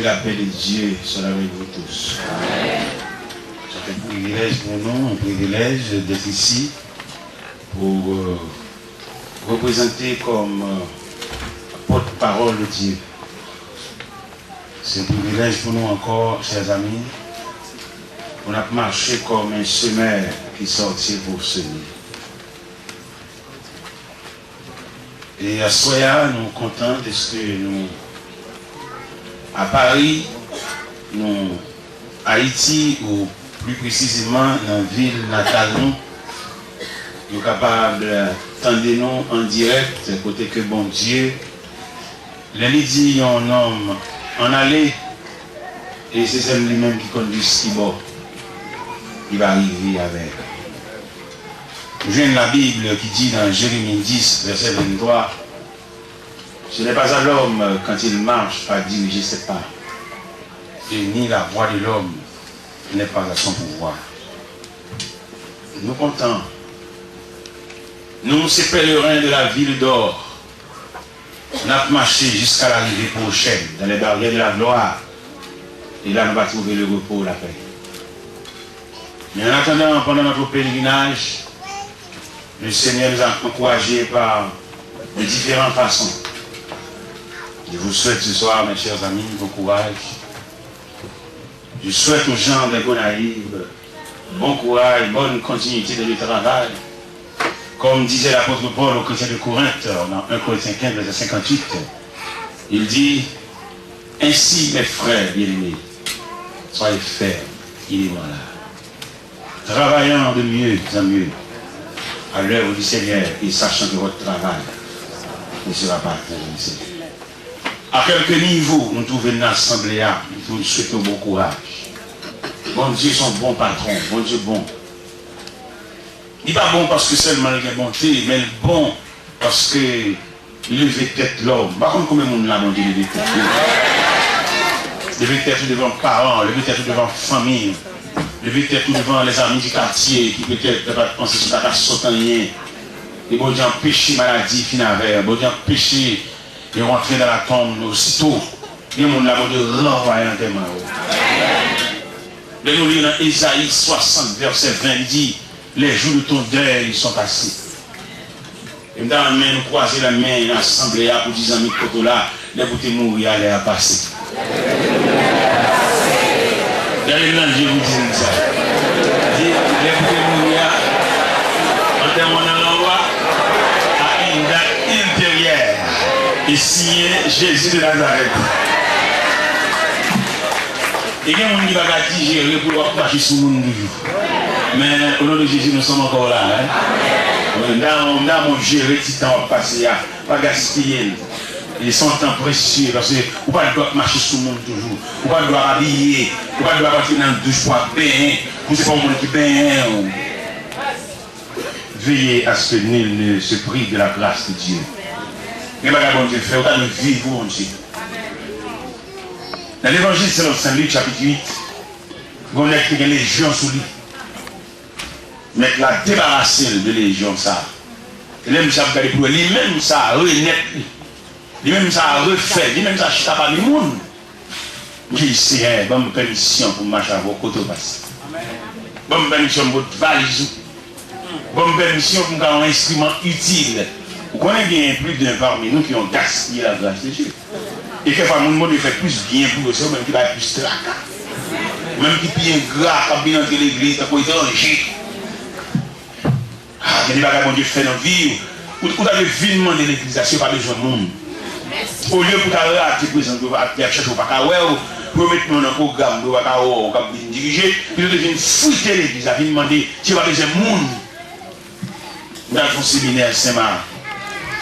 La paix de Dieu soit avec vous tous. C'est un privilège pour nous, un privilège d'être ici pour représenter comme porte-parole de Dieu. C'est un privilège pour nous encore, chers amis. On a marché comme un semeur qui sortit pour semer. Et à Soya, nous sommes contents de ce que nous, à Paris, nous, Haïti, ou plus précisément dans la ville natale, nous sommes capables d'entendre nous en direct, côté que bon Dieu, l'année dit un homme en aller, et c'est celle lui-même qui conduit ce qui va. Il va arriver avec. Je viens de la Bible qui dit dans Jérémie 10, verset 23, ce n'est pas à l'homme quand il marche à diriger ses pas, et ni la voix de l'homme n'est pas à son pouvoir. Nous comptons. Nous, ces pèlerins de la ville d'or, nous avons marché jusqu'à l'arrivée prochaine, dans les barrières de la gloire, et là nous allons trouver le repos, la paix. Mais en attendant, pendant notre pèlerinage, le Seigneur nous a encouragés par de différentes façons. Je vous souhaite ce soir, mes chers amis, bon courage. Je souhaite aux gens de Gonaïve bon courage, bonne continuité de leur travail. Comme disait l'apôtre Paul aux chrétiens de Corinthe, dans 1 Corinthiens 15, verset 58, il dit, ainsi mes frères bien-aimés, soyez fermes, il est voilà. Travaillant de mieux en mieux à l'œuvre du Seigneur et sachant que votre travail ne sera pas intéressé. À quelques niveaux, nous trouvons une assemblée, nous souhaitons bon courage. Bon Dieu, son bon patron, bon Dieu bon. Il n'est pas bon parce que seulement il est bonté, mais bon parce que lever tête l'homme. Par contre, combien de monde l'a bon Dieu lever tête? Lever tête devant les parents, lever tête devant la famille. Lever tête devant les amis du quartier qui peut-être ne peuvent pas penser sur la sautanien. Et bon Dieu empêcher maladie finalement, bon Dieu empêcher de rentrer dans la tombe aussitôt. Il y a un monde là de renvoyer en témoin. De nous lire dans Ésaïe 60, verset 20, il dit, les jours de ton deuil ils sont passés. Et dans la main, nous croiser la main dans l'assemblée pour dire amis de côté là, les bouteilles mourir, aller à passer. D'ailleurs, là, je vous dis ça. Les bouteilles mourir, en termes de l'envoi, à une date intérieure, et signé Jésus de Nazareth. Et il y a des gens qui vont digérer pour marcher sur le monde. Mais au nom de Jésus, nous sommes encore là. Dans mon gérer, petit temps passé, pas gaspiller. Ils sont temps précieux parce que vous ne pouvez pas marcher sur le monde toujours. Vous ne pouvez pas habiller. Vous ne pouvez pas partir dans la douche pour baigner. Vous ne savez pas le monde qui baigne. Veillez à ce que nul ne se prive de la grâce de Dieu. Mais bon Dieu fait autant de vivre, mon Dieu. Dans l'évangile selon Saint Luc, chapitre 8, vous avez des légions sous lui. Mais la débarrasser de légion, ça. Et même ça, vous regardez pour lui-même, ça renaît. Lui-même, ça refait. Lui-même, ça chita par le monde. Oui, c'est bonne permission pour marcher à vos côtés. Bonne permission pour votre valise. Bonne permission pour un instrument utile. Vous connaissez bien plus d'un parmi nous qui ont gaspillé la grâce de Dieu. Et quelquefois, le monde fait plus bien pour eux, même qui va plus tracas. Même qui pille un gras, qui vient dans l'église, qui est étranger. Il y a des bagages que Dieu fait dans la vie. Vous avez vilement de l'église, ce n'est pas besoin de monde. Au lieu pour rater, vous avez cherché au Pacaway, vous mettez dans un programme, vous avez dirigé, puis vous devez fouiller l'église, vous avez demandé si vous avez besoin de monde. Vous avez fait un séminaire Saint-Marc.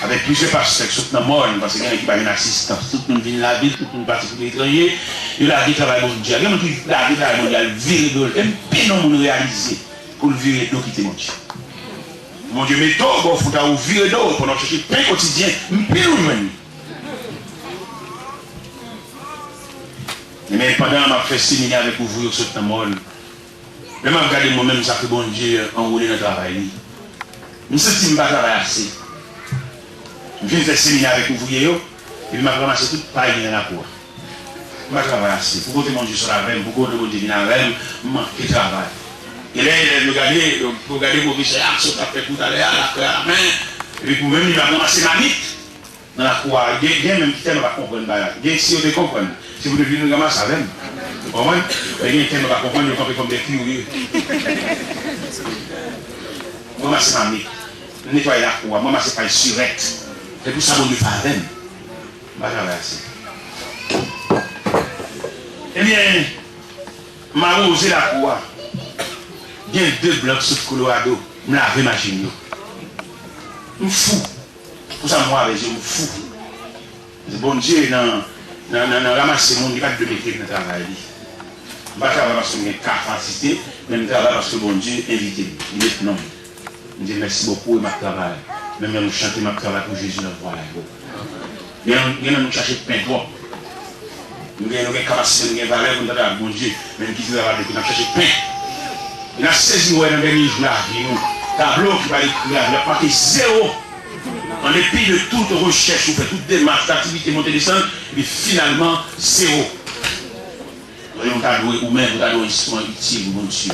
Avec plusieurs pasteurs qui sont dans le monde, parce qu'il y a une assistance, tout le monde vient de la ville, tout le monde parti pour l'étranger, et la vie travaille mondial. Il y a qui la vie travaille mondial, virer d'eau, et puis non, nous réaliser pour le virer d'eau quitter mon Dieu. Mon Dieu, mais toi, il faut que virer d'eau pour nous chercher pain quotidien, puis nous même. Mais pendant que je fais séminaire avec vous, sur le monde, je me regarde moi-même, ça que bon Dieu enroulé dans le travail. Je ne sais pas si je ne vais pas travailler assez. Je viens faire séminaire avec vous, et je vais ramassé toute paille dans la cour. je travaille assez. Pour côté mon Dieu sur la veille, pour côté mon Dieu vient avec, je manque de travail. Et là, il regarder mon vice, ça fait tout à l'heure, la main, et puis pour même, il va commencer ma mythe. Dans la cour, il y a même qui ne va pas comprendre. Il y a si vous comprenez. Si vous devez nous ramasser avec, vous comprenez? Il y a qui ne va pas comprendre, il comme des curieux. Moi, c'est ma mythe. Nettoyer la cour, moi, c'est pas une surette. C'est pour ça que je ne fais pas avec. Je vais travailler assez. Eh bien, je vais arroser la cour. Il y a 2 blocs sur le Colorado. Je vais laver ma machine. Je suis fou. Pour ça, moi, je suis fou. C'est bon Dieu, dans ramasser le monde, il n'y a pas de métier dans le travail. Je ne vais pas travailler parce que j'ai une capacité, mais je travaille parce que bon Dieu invite. Il est non. Je dis merci beaucoup et ma travail. Même si nous chantons ma travail pour Jésus, nous voilà. Nous allons chercher pain propre. Nous avons une capacité, nous avons une valeur pour travailler avec bon Dieu. Même qui travaille avec nous, nous chercher pain. Il a saisi dans les derniers jours la vie. Tableau qui va écrire, il a marqué 0. En dépit de toute recherche, vous faites toute démarche d'activité montée descente, et finalement 0. Vous avez doué ou même vous avez un instrument utile, mon Dieu.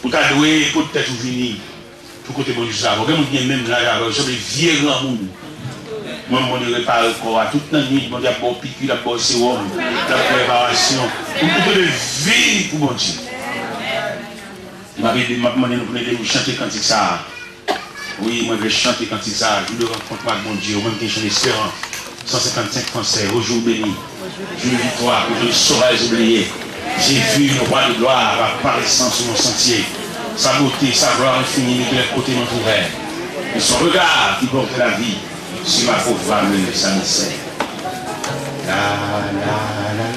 Vous avez doué peut-être vous venir pour côté bon Dieu. Vous avez même là, vous avez vieux grand monde. Moi, je me répare le corps toute la nuit, je me dis à bon piqûre, à bon sérum, la préparation. Vous pouvez le vivre pour mon Dieu. Il m'a demandé de chanter quand ça. Oui, moi je vais chanter quand ça. Je le rencontre avec mon Dieu, même que je l'espérance. 155 français, au jour béni. Jour de victoire, que je ne saurais oublier. J'ai vu le roi de gloire apparaissant sur mon sentier. Sa beauté, sa gloire infinie de tous les côtés m'entouraient. Et son regard qui porte la vie sur ma pauvre femme et sa misère. La la la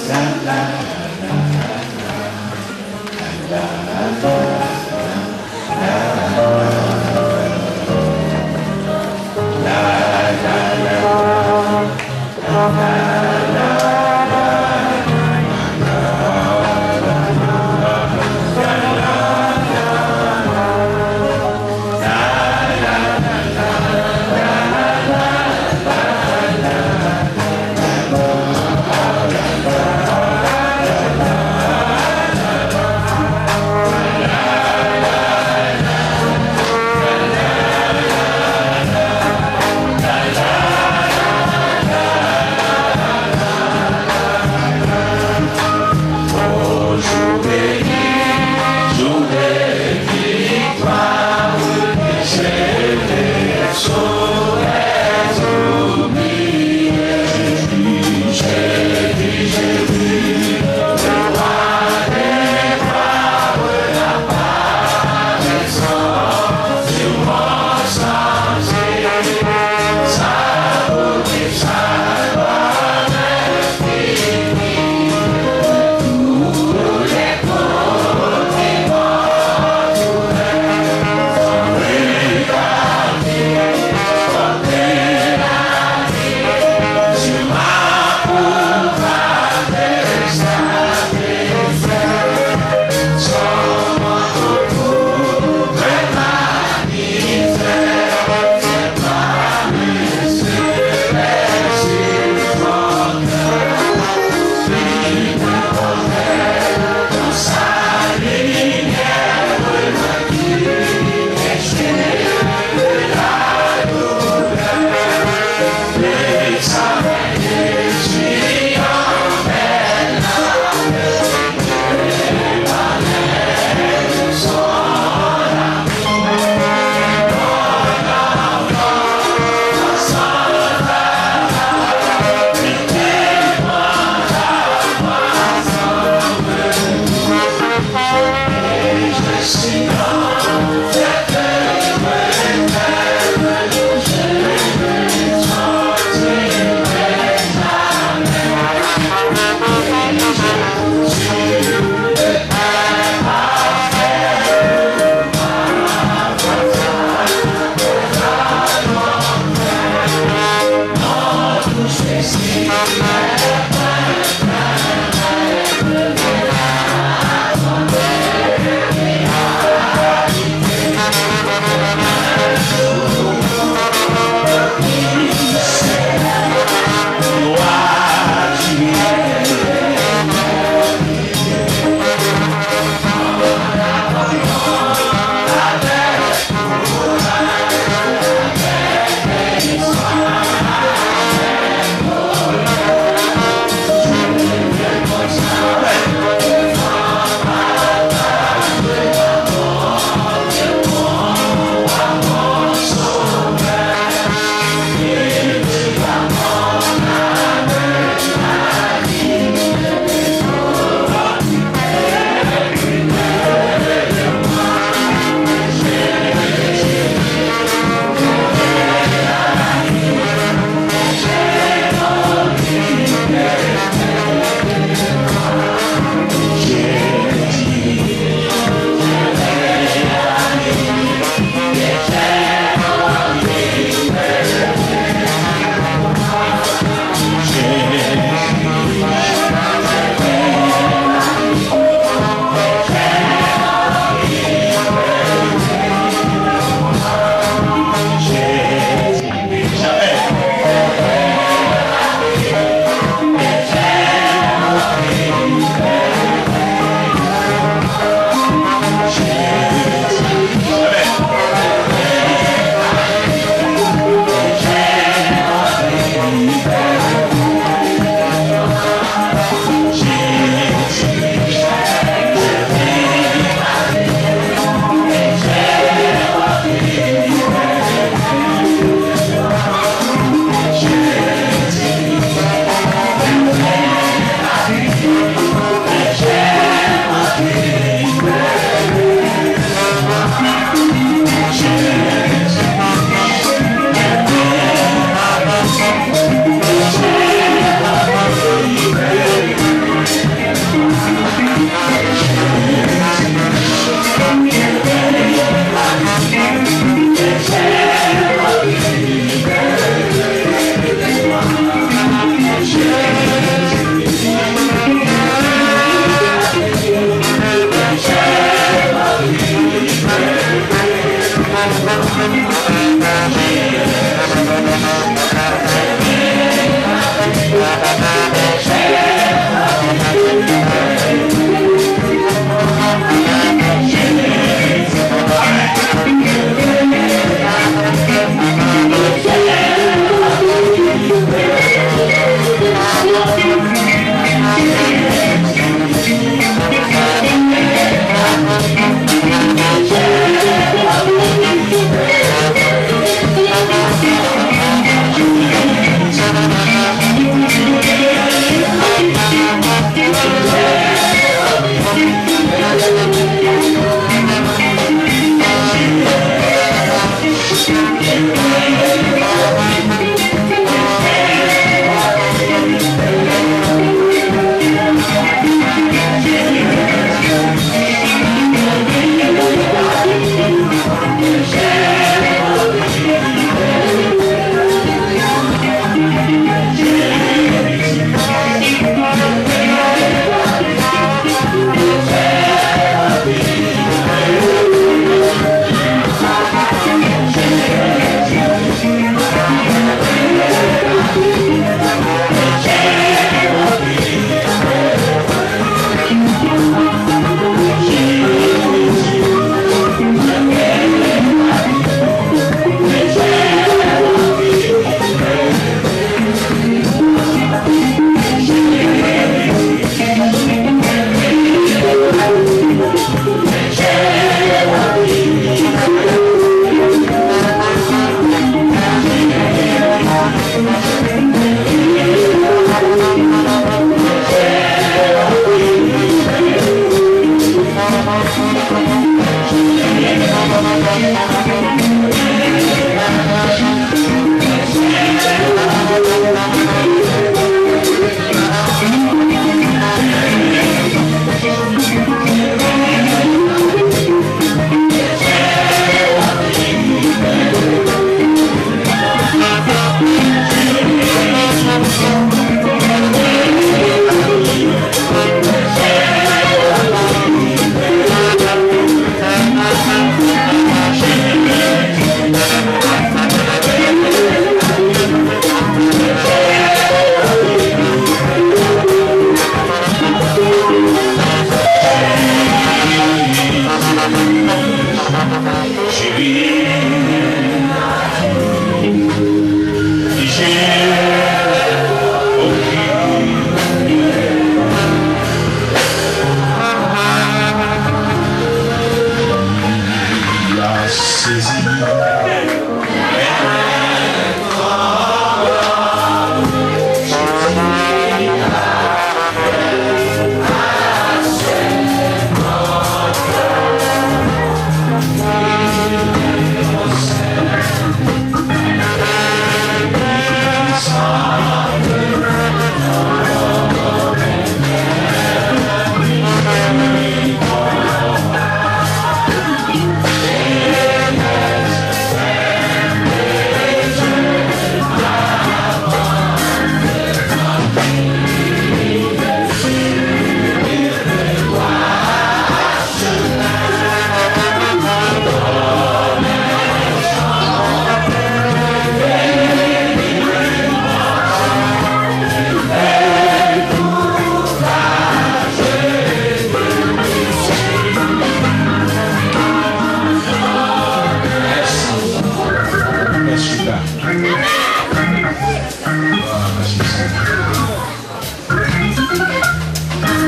la la la la la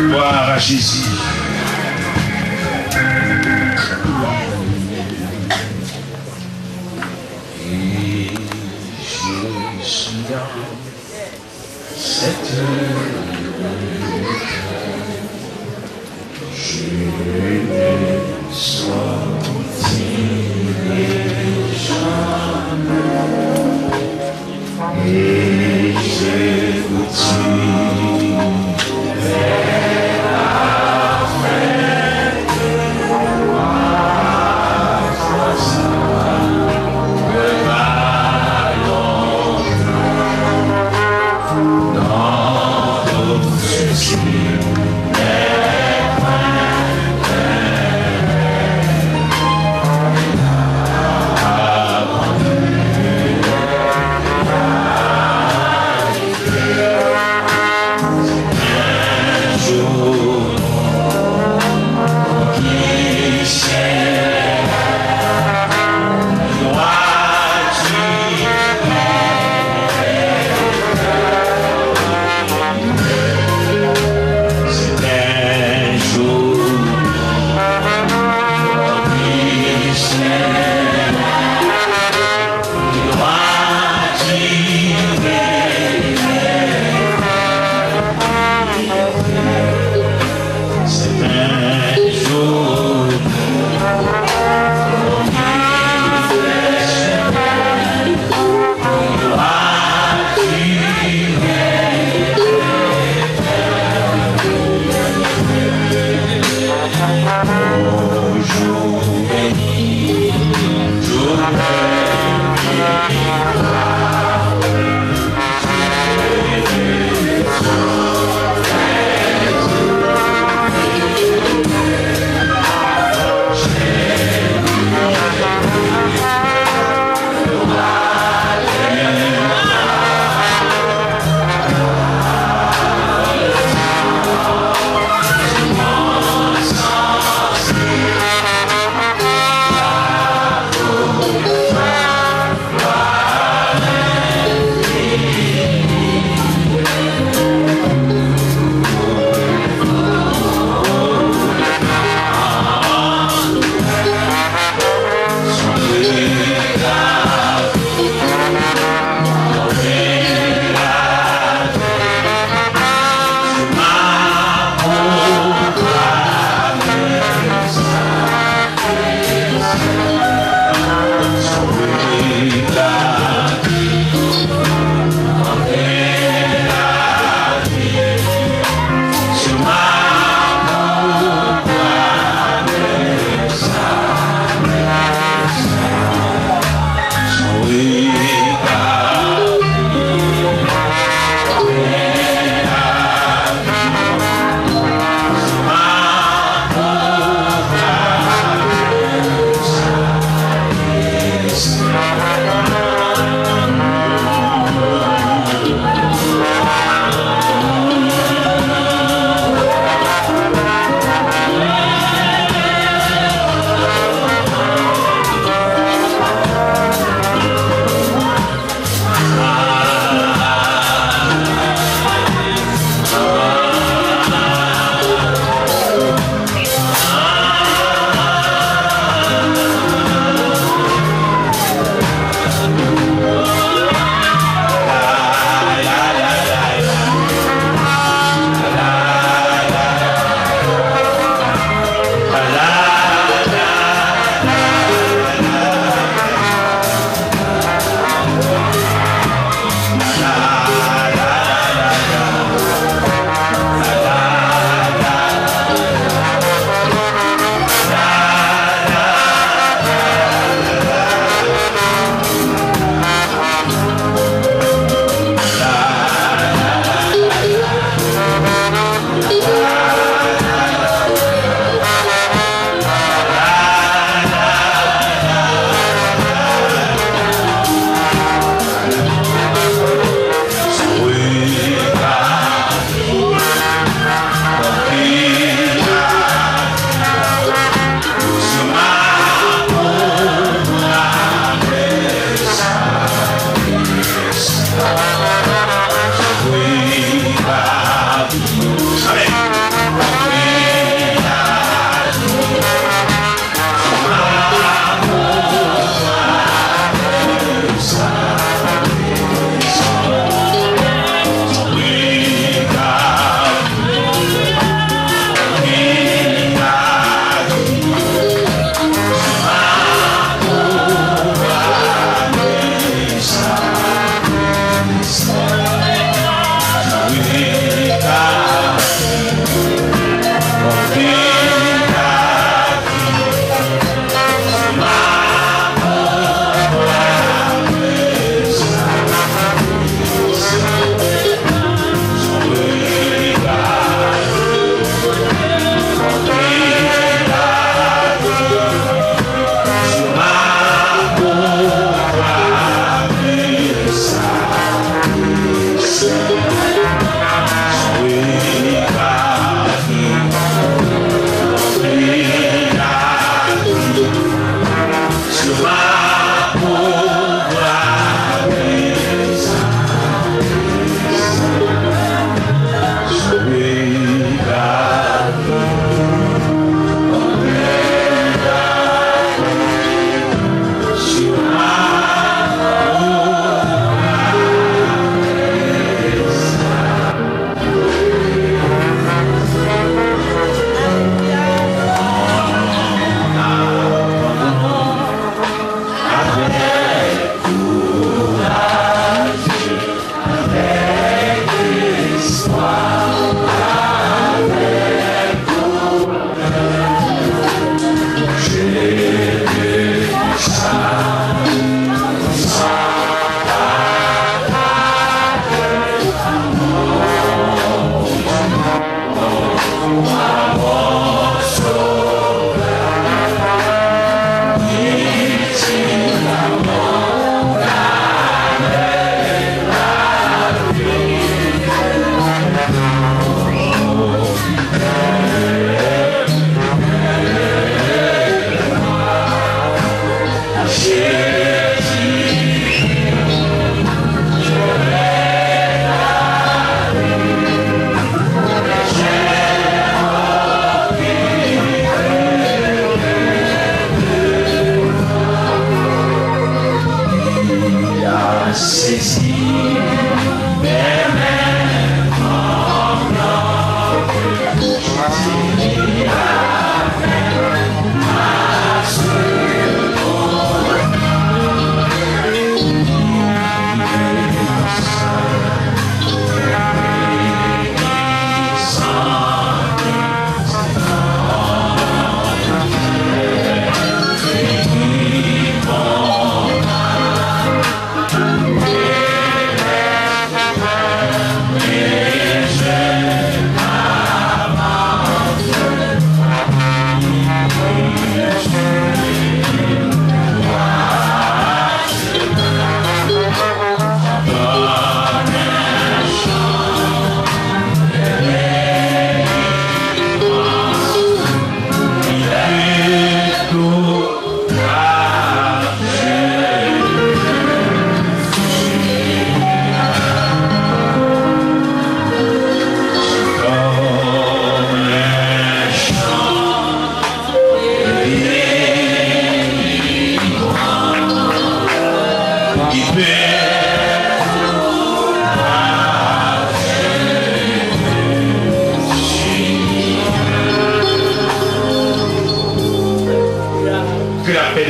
Gloire à Jésus. Et je suis dans cette je ne sortirai jamais et je vous tuerai.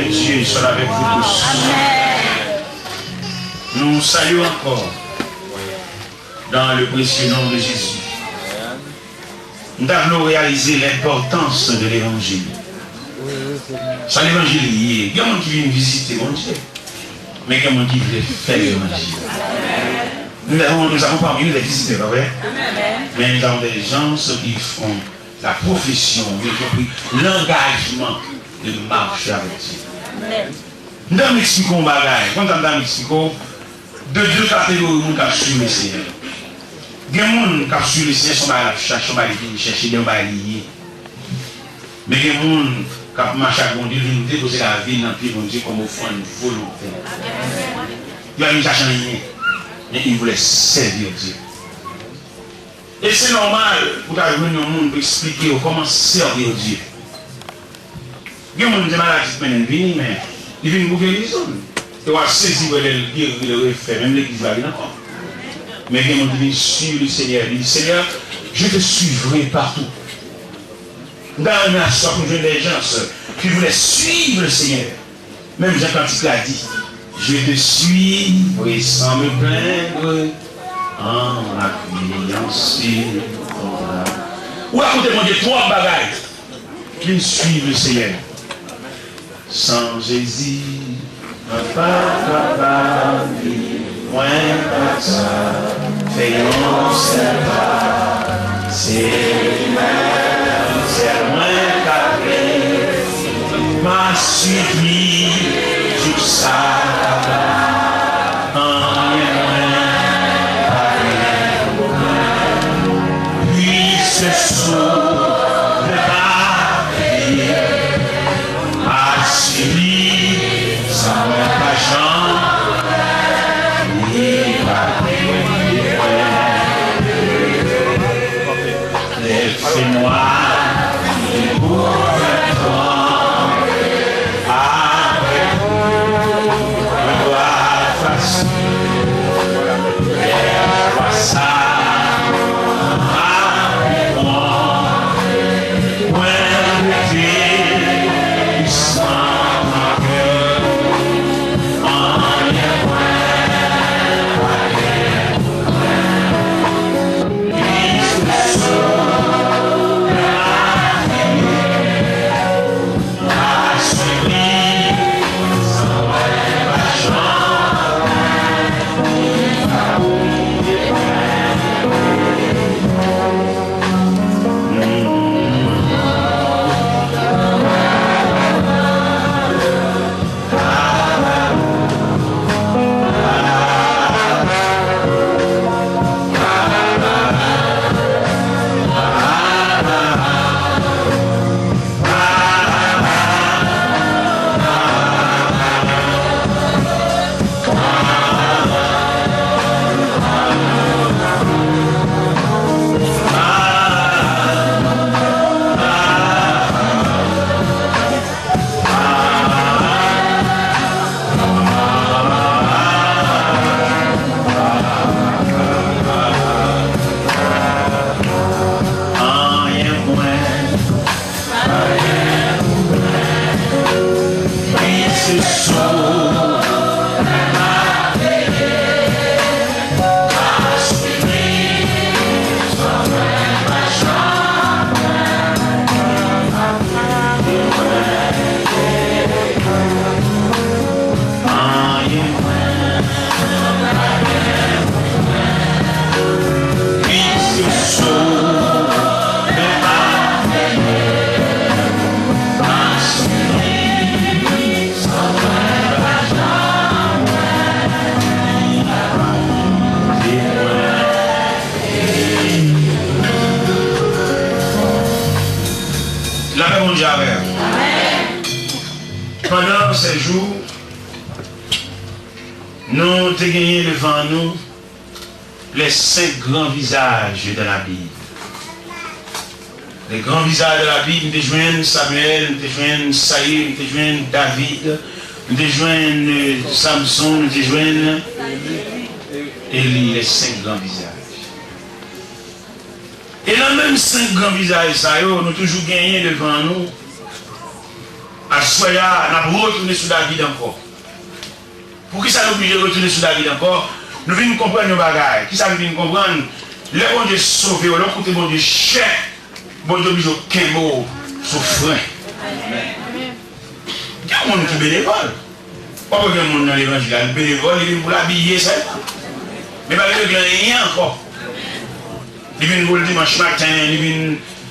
de Dieu soit avec vous tous. Nous saluons encore dans le précieux nom de Jésus. Nous avons réalisé l'importance de l'évangile. C'est l'évangile lié. Il y a des gens qui viennent visiter mon Dieu, mais il y a des gens qui veulent faire l'évangile. Nous avons parmi nous des visiteurs, pas vrai? Mais nous avons des gens qui font la profession, l'engagement de marcher avec Dieu. Nous allons expliquer un bagage. Quand nous allons expliquer, de deux catégories de gens qui suivent le Seigneur. Il y a des gens qui suivent le Seigneur, sont chercher des bails. Mais il y a des gens qui marchent avec Dieu, qui déposent la vie dans le pied de Dieu comme offrande volontaire. Il y a des gens qui ne cherchent rien, mais ils voulaient servir Dieu. Et c'est normal pour arriver dans le monde pour expliquer comment servir Dieu. Il y a des gens qui ont des maladies, mais ils viennent pour guérison. Ils vont saisir le faire, même l'église va venir encore. Mais il y a des gens qui viennent suivre le Seigneur. Ils disent, Seigneur, je te suivrai partout. Dans un instant, pour des gens qui voulaient suivre le Seigneur. Même Jean Cantique l'a dit, je te suivre et sans me plaindre. En appuyant sur ton âme. Ou à côté, mon Dieu, trois bagailles qui suivent le Seigneur. Sans Jésus, pas capable, moins que ça, faisons cela. C'est moins qu'après, m'a suivi sur ça. Pendant ces jours, nous avons gagné devant nous les 5 grands visages de la Bible. Les grands visages de la Bible, nous joignons Samuel, nous joignons Saïd, nous joignons David, nous joignons Samson, nous joignons Élie, les 5 grands visages. Et dans même 5 grands visages, nous avons toujours gagné devant nous à Soya, nous retourner sur David encore. Pour qui ça nous oblige de retourner sur David encore? Nous venons comprendre nos bagages. Qui ça nous vient comprendre? Le bon Dieu sauvé, le côté bon Dieu cher, bon Dieu oblige aucun mot souffrant. Il y a un monde qui est bénévole. Pas qu'il y a un monde dans l'évangile, il est bénévole, il vient pour l'habiller, ça. Mais pas qu'il n'y a rien encore. Il vient pour le dimanche matin, il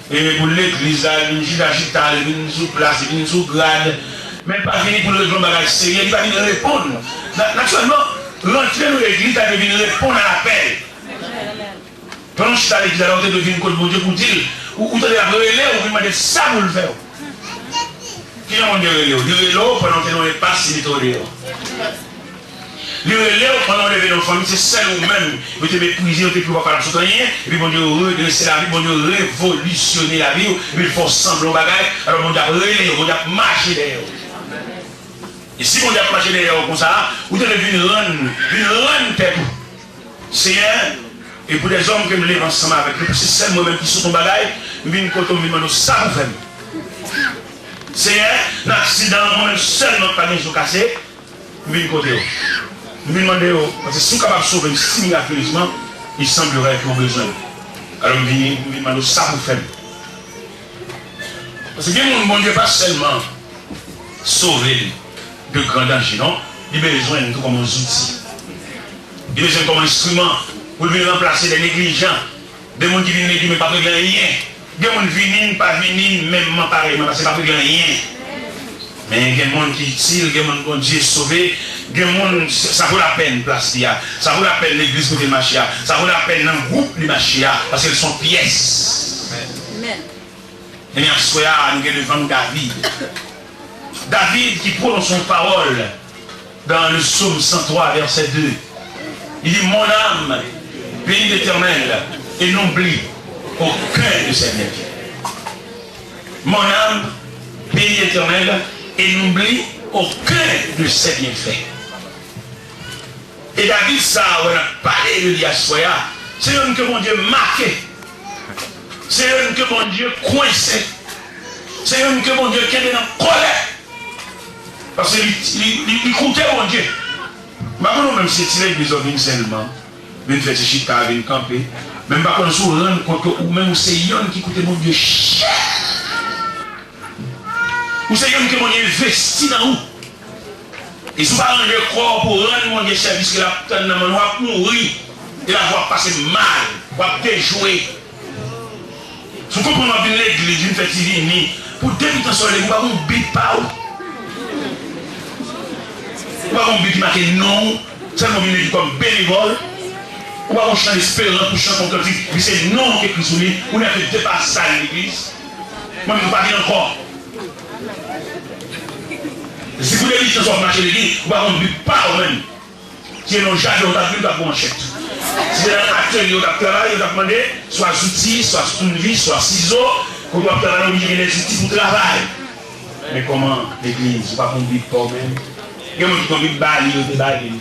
vient pour l'église, il vient d'Agita, il vient sous place, il vient sous grade. Mais pas venir pour le grand bagage sérieux, il va venir répondre. Naturellement, rentrer dans l'église, il va venir répondre à l'appel. Pendant que je suis à l'église, alors on devine que mon Dieu pour dire, ou tu as la relais, ou vous demandez ça pour le faire. Qui est mon Dieu relais? Le relais, pendant que nous ne pas si vite au relais. Le relais, pendant que nous venons en famille, c'est seul ou même, vous te méprisez, vous te pouvez pas faire rien, et puis mon Dieu redresser la vie, mon Dieu révolutionner la vie, et puis il faut sembler au bagage, alors mon Dieu relais, mon Dieu marcher derrière. Et si mon Dieu marcher derrière comme ça, vous devez venir rendre tête. Seigneur, et pour des hommes qui me lèvent ensemble avec eux, c'est seul moi-même qui sont ton bagage, je viens quand on me demande ça pour faire. Seigneur, l'accident, moi-même seul, notre panier sont cassés, je viens côté. Je viens demander, parce que si nous sommes capables de sauver si miraculeusement, il semblerait qu'ils ont besoin. Alors je viens demander ça pour faire. Parce que mon Dieu pas seulement sauver de grands dangers, non? Il a besoin de tout comme un outil. Il a besoin comme un instrument pour venir remplacer des négligents, des gens qui viennent mais pas faire rien. Des gens qui viennent, pas venir, même pareil, parce que pas faire rien. Mais il y a des gens qui utilisent, des gens qui Dieu sauvé, des gens, ça vaut la peine place là, ça vaut la peine l'église côté Machia, ça vaut la peine un groupe de Machia, parce qu'elles sont pièces. Amen. Et bien, soyez nous devant David. David qui prononce son parole dans le psaume 103, verset 2. Il dit, mon âme, bénis l'Éternel, et n'oublie aucun de ses bienfaits. Mon âme, bénis l'Éternel, et n'oublie aucun de ses bienfaits. Et David, ça, on a parlé de l'Iassoya, c'est un que mon Dieu marqué, c'est un que mon Dieu coincé, c'est un que mon Dieu qui est en colère. Parce qu'il comptait mon Dieu. Maintenant, même si c'est l'église seulement, même fait chica, vient camper, même pas qu'on se rende compte que ou même c'est yon qui coûte mon Dieu cher. Ou c'est yon que mon Dieu investi dans nous. Et si vous parlez de corps pour rendre mon Dieu service, que la putain de va mourir, et la va passer mal, va déjouer. Si vous comprenez bien l'église, une fête divine, pour débuter sur l'église, vous ne bite pas. Ou pas qu'on dit marqué non, seulement il dit comme bénévole. Ou pas qu'on chante espérant pour chanter comme si c'est non qui est écrit sur lui, on a fait dépasser ça à l'église. Moi, je ne peux pas dire encore. Si vous voulez dire que vous marchez l'église, ou pas qu'on ne dit pas au même. Si on a jamais on a vu la manchette. Si c'est un atelier, on a travaillé, on a demandé soit outils, soit tournevis, soit ciseaux, qu'on doit travailler, on a des outils pour travailler. Mais comment l'église, ou pas qu'on ne dit pas au même. Il y a des gens qui ont mis bali, ils ont bali.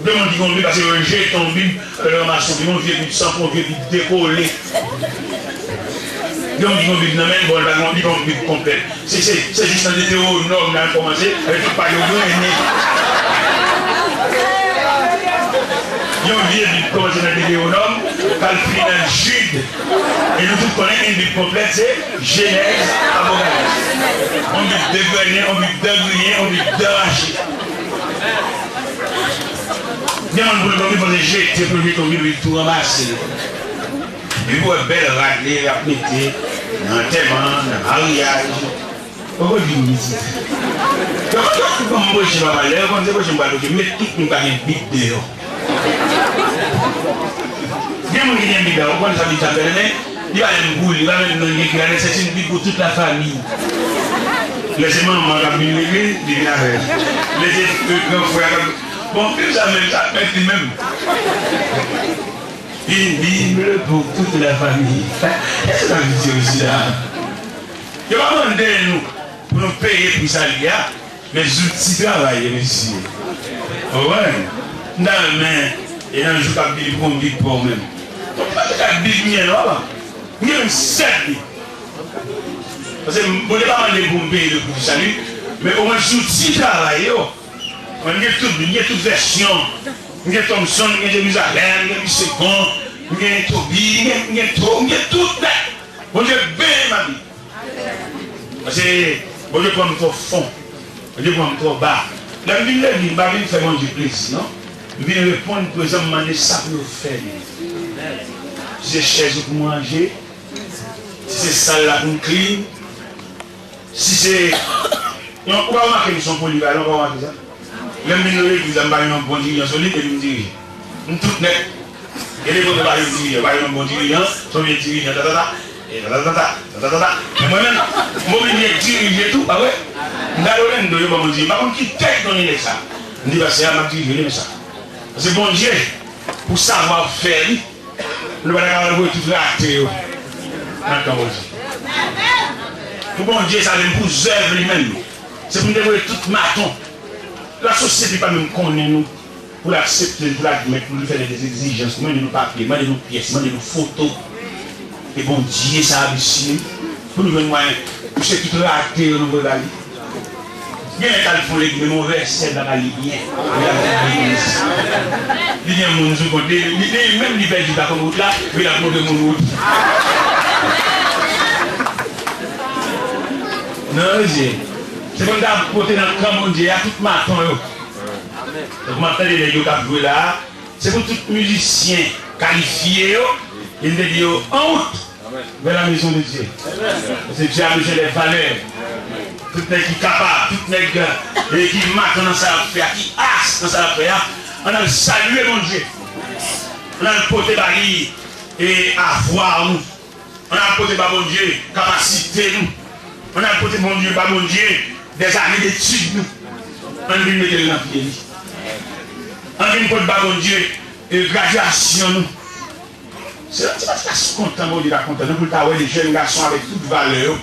Il y a des gens qui ont mis parce que j'ai tombé, le maçon, ils ont vu du sang, ils ont vu décoller. Il y a des gens qui ont vu dans même bon, ils ont vu complet. C'est juste un détéo norme, là, commencé, avec tout pas de ils ont vu commencer dans le détéo norme, calculé dans le Jude. Et nous tous connaissons une Bible complète, c'est Genèse, Apocalypse. On dit dégrainer, on dit dégriner, on dit déracher. Demande pour le temps, il faut jeter pour lui tomber, il tout ramasser. Et puis, une belle raclée, à péter, dans un témoin, dans un mariage. Pourquoi vous dites ça? Comme moi, je ne vais pas l'air, comme je ne vais pas l'air, mais tout le monde a une Bible dehors. Il y a des gens qui ont une Bible, on ça dit ça, il va même boule, il va même donner c'est une Bible pour toute la famille. Laissez-moi m'en une l'église, il vient avec. Laissez grands frères. Bon, plus ça même, ça fait lui même. Une Bible pour toute la famille. Qu'est-ce que ça veut dire aussi là? Il va demander nous pour nous payer pour ça, les outils de travail, monsieur. Ouais. Dans la main, et un jour, la Bible pour me dire pour même. Donc, pas de la Bible, il y a 7 livres. Parce que je ne vais pas demander pour me payer le prix du salut, mais au moins je suis travail. On a toute version. Il y a Thompson, il y a Jérusalem, il y a Second, il y a Toby, il y a tout. Bon Dieu, bien ma vie. Parce que bon Dieu, prend trop fond. Bon Dieu, prend trop bas. La vie, je ne vais pas faire mon Dieu plaisir, non? Je vais répondre, par exemple, demander ça pour le faire. Si c'est chaise pour manger, si c'est salle là pour clean, si c'est. On va remarquer qu'ils sont polyvalents, on va remarquer ça. Même si nous avons un bon dirigeant solide, et nous dirige. Nous tous net. Et les autres un bon dirigeant, sont bien dirigeants, mais moi-même, je dirige tout, ah ouais. Nous avons dit, par contre, qui tête donner ça? Nous disons, c'est à ma diriger ça. Parce que bon Dieu, pour savoir faire, nous allons tout rater. Pour bon Dieu, ça vient pour œuvre lui-même. C'est pour nous dévoiler tout maton. La société n'est pas même connaît nous pour l'accepter, pour l'admettre, pour lui faire des exigences, pour nous papiers, pour nous pièces, pour nous photos. Et bon Dieu, ça a réussi. Pour nous venir, pour ceux qui te rater, nous voulons aller. Bien, les font les mauvais, c'est dans la vie bien. Il y a un monde qui est même l'hiver du d'accord route là, mais il a monté mon route. Non, c'est comme ça, pour porter dans le camp mondial, tout matin. Donc, maintenant, les gens qui jouent là, c'est pour tous les musiciens qualifiés, ils disent en route vers la maison de Dieu. C'est Dieu a mis les valeurs. Tout le monde qui est capable, tout le monde qui marque dans sa affaire, qui asse dans sa affaire, on a salué mon Dieu. On a porté Bali et avoir nous. On a porté mon Dieu capacité nous. On a porté mon Dieu des années d'études nous. On vient mettre dans le pied. On vient porter mon Dieu graduation nous. C'est pas content, mon Dieu, content. Nous pouvons avoir des jeunes garçons avec toute valeur.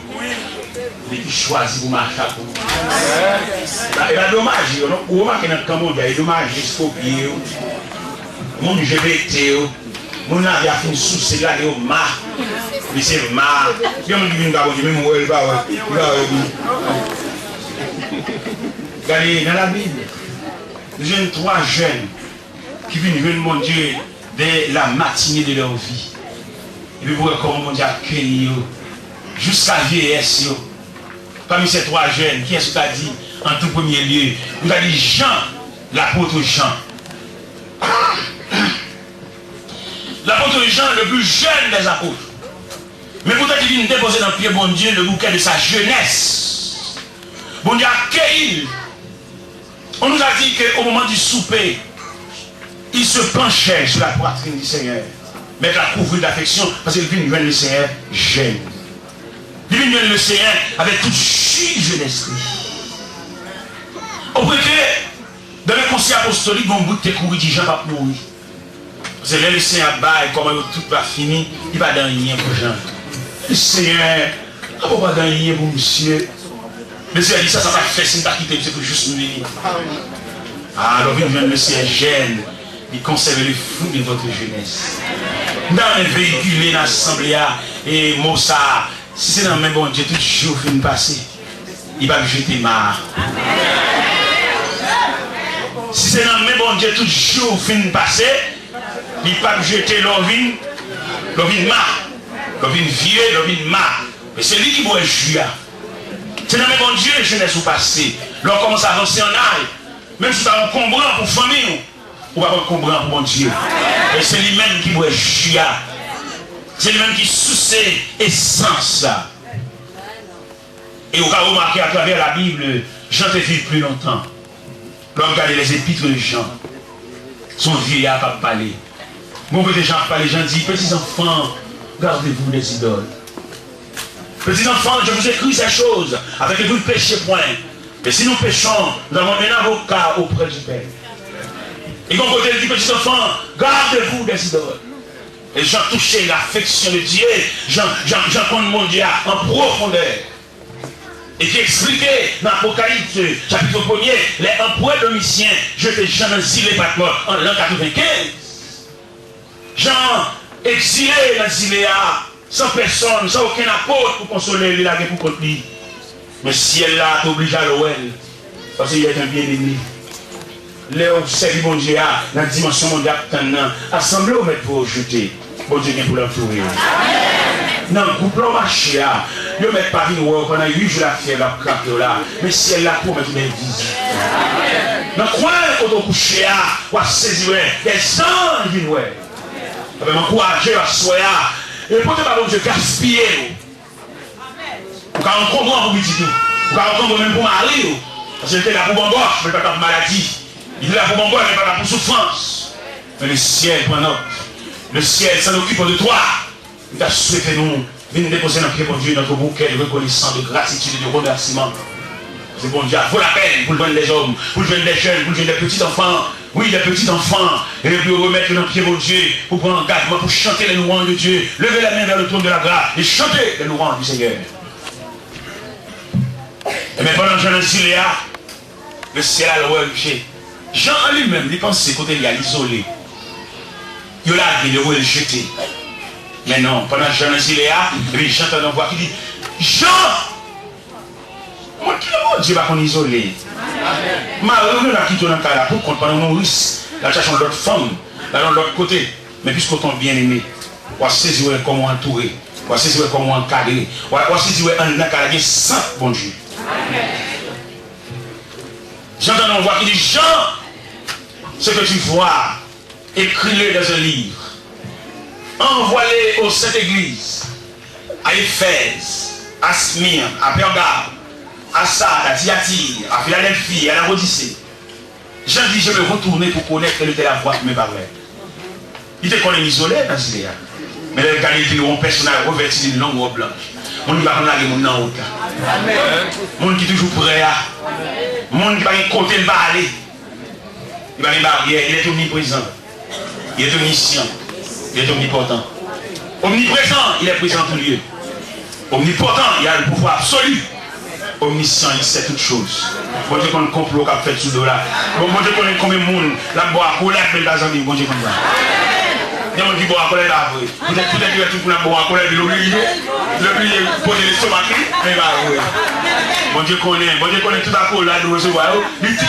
Et qui choisit pour marcher pour nous. Et là, dommage, on remarque dans le camp mondial, il est dommage, il faut oublier. Mon LGBT, mon avis a fait une souci là, il est marre. Mais c'est marre. Il y a un qui vient de même où il va. Regardez, dans la Bible, nous avons 3 jeunes qui viennent vers mon Dieu dès la matinée de leur vie. Et puis, vous voyez comment mon Dieu accueille jusqu'à vieillesse. Parmi ces 3 jeunes, qui est-ce que tu as dit en tout premier lieu? Vous avez dit Jean, l'apôtre Jean. L'apôtre Jean, le plus jeune des apôtres. Mais peut-être qu'il vient déposer dans le pied, bon Dieu, le bouquet de sa jeunesse. Bon Dieu accueille. On nous a dit qu'au moment du souper, il se penchait sur la poitrine du Seigneur. Mais la couvrir d'affection, parce qu'il vient voir le Seigneur jeune. Il vient le Seigneur avec toute jeunesse. Au point que dans le conseil apostolique, on bout de courir du Jean va mourir. Parce que le Seigneur baille, comment tout va finir, il va dans rien pour Jean. Le Seigneur, il va pas dans rien pour monsieur. Monsieur a dit ça va faire si pas quitter, c'est pour juste nous venir. Alors, le Seigneur jeune, il conserve le fruit de votre jeunesse. Dans les véhicules, dans l'assemblée, et Mossa. Si c'est dans le même bon Dieu, tout jour fin passé, il va me jeter marre. Si c'est dans le même bon Dieu, tout jour fin passé, il va me jeter l'ovine marre. L'ovine vieux, l'ovine marre. Mais c'est lui qui boit le jus. C'est dans le même bon Dieu, jeunesse ou passé. L'on commence à avancer en âge. Même si tu as un combrant pour famille, ou pas un combrant pour mon Dieu. Et c'est lui-même qui boit le jus. C'est lui-même qui soucie essence là. Et on va remarquer à travers la Bible, Jean te vit plus longtemps. L'homme regarde les épîtres de Jean. Son vieillard va parler. Mon petit Jean parle, Jean dit, petits enfants, gardez-vous des idoles. Petits enfants, je vous écris ces choses, afin que vous ne péchiez point. Mais si nous péchons, nous avons un avocat auprès du Père. Et quand côté dit, petits enfants, gardez-vous des idoles. Et Jean touchait l'affection de Dieu, Jean compte mon Dieu en profondeur. Et qui expliquait dans l'Apocalypse, chapitre 1er, les empereurs domiciens, je te Jean exilé par mort en l'an 95. Jean exilé dans Ziléa, sans personne, sans aucun apôtre pour consoler lui, pour contre lui. Mais si elle là, t'oblige à l'ouel, parce qu'il est un bien-aimé. Léo, c'est le bon Dieu, dans la dimension mondiale, assemblée au maître pour jeter. Bon Dieu vient pour l'entourer. Dans le groupe, l'on marche là. Le maître Paris, pendant 8 jours, la fièvre, la craque là. Mais si elle là, pour mettre une invisible. Dans le coin, quand on couche là, on va saisir des anges qui nous. On va m'encourager à soyer. Et pour te parler, Dieu, gaspiller. Vous avez un comprendre pour petit tout. Vous avez un comprendre même pour Marie. Parce que j'étais là pour mon gauche, mais pas pour maladie. Il est là pour mon gauche, mais pas pour souffrance. Mais le ciel prend note. Le ciel s'en occupe de toi. Il t'a souhaité nous venir déposer notre pied pour Dieu, notre bouquet de reconnaissance, de gratitude et de remerciement. C'est bon Dieu, il faut la peine pour le joindre des hommes, pour le joindre des jeunes, pour le joindre des petits enfants. Oui, des petits enfants. Et puis remettre notre pied pour Dieu, pour prendre engagement, pour chanter les louanges de Dieu. Lever la main vers le trône de la grâce et chanter les louanges du Seigneur. Et mais pendant que Jean dit là, le ciel a le touché. Jean en lui-même, il pense côté il a isolé. Il a dit, il a jeté. Mais non, pendant que Jean dit là, et puis j'entends une voix qui dit, Jean, moi qui le Dieu va qu'on isolé. Malheureusement, là qui tourne dans le cas pour contre pendant nos risques, la cherchons d'autres femmes, là de l'autre côté. Mais puisqu'on est bien aimé, on va saisir comment entourer, on va saisir comment encadrer, on va saisir un encadré sans bon Dieu. J'entends une voix qui dit, Jean, ce que tu vois, écris-le dans un livre. Envoie-le aux sept églises, à Éphèse, à Smyrne, à Pergame, à Sade, à Thyatire, à Philadelphie, à la Odyssée. Jean dit, je vais retourner pour connaître quelle était la voix qui me parlait. Il était qu'on est isolé dans ce cas. Mais le gars, il dit, un personnage revêtu d'une longue robe blanche. On ne va pas aller mon nom. Mon qui est toujours prêt à. Mon qui va y côté, il va aller. Il va y barrière, il est omniprésent. Il est omniscient. Il est omnipotent. Omniprésent, il est présent en tout lieu. Omnipotent, il a le pouvoir absolu. Omniscient, il sait toutes choses. Bon Dieu, qu'on a un complot qui a fait sous le là. Bon Dieu, qu'on a combien de monde, la boire, qu'on a fait des amis, bon Dieu, comme ça. Il y a un qui boit à colère là, peut-être qu'il y a tout pour la boire à colère, il l'oublie, poser l'estomac, mais il va oui. Bon Dieu, qu'on est tout à coup là, de recevoir, il tue,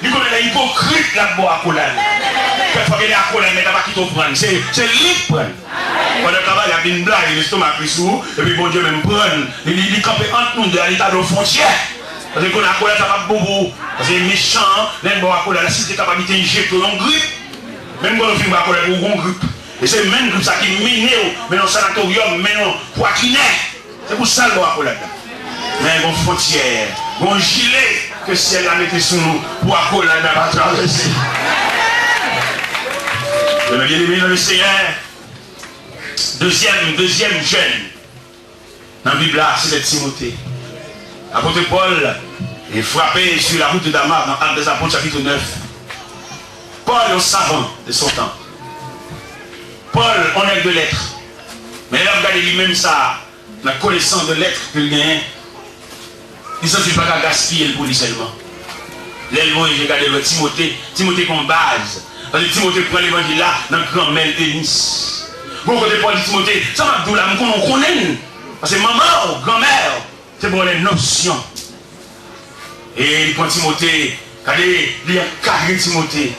il connaît l'hypocrite là, boire à colère. Quelquefois qu'il est à colère, mais t'as pas qui t'en prendre, c'est lui qui prend. Pendant le travail, il y a une blague, l'estomac plus sous, et puis bon Dieu même prend, il campe entre nous de l'état de frontière. Parce qu'on a colère, ça va bobo, parce que méchant, les boire à colère, la cité capable de jeter en grippe. Même quand on fait un colère pour un grippe. Et c'est le même groupe ça qui mine, mais non sanatorium, mais non poitrinet. C'est pour ça le boire à colère. Mais une frontière, un gilet que si elle a mis sur nous, pour à colère, elle va traverser. Je me bien aimé dans le Seigneur. Deuxième jeune dans la Bible là, c'est Timothée. L'apôtre Paul est frappé sur la route de Damas dans Actes des Apôtres chapitre 9. Paul est un savant de son temps. Paul, on est de lettres. Mais là, regardez lui-même ça, la connaissance de lettres qu'il gagne. Il ne s'agit pas qu'à gaspiller pour lui seulement. L'éleveur, j'ai regardé le Timothée comme base. Parce que Timothée prend l'évangile là, dans le grand mail de Nice. Bon, quand Paul dit Timothée, ça m'a dit là, on connaît. Parce que maman, grand-mère, c'est pour les notions. Et il prend Timothée, regardez, il y a carré Timothée.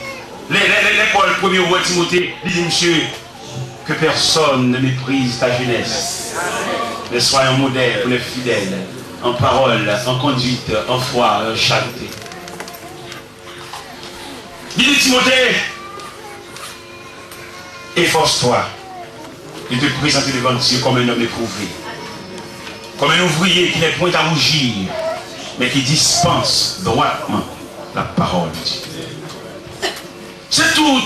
L'école premier roi Timothée, il dit, monsieur, que personne ne méprise ta jeunesse. Mais sois un modèle pour les fidèles, en parole, en conduite, en foi, en charité. Il dit Timothée, efforce-toi de te présenter devant Dieu comme un homme éprouvé, comme un ouvrier qui n'est point à rougir, mais qui dispense droitement la parole de Dieu. C'est tout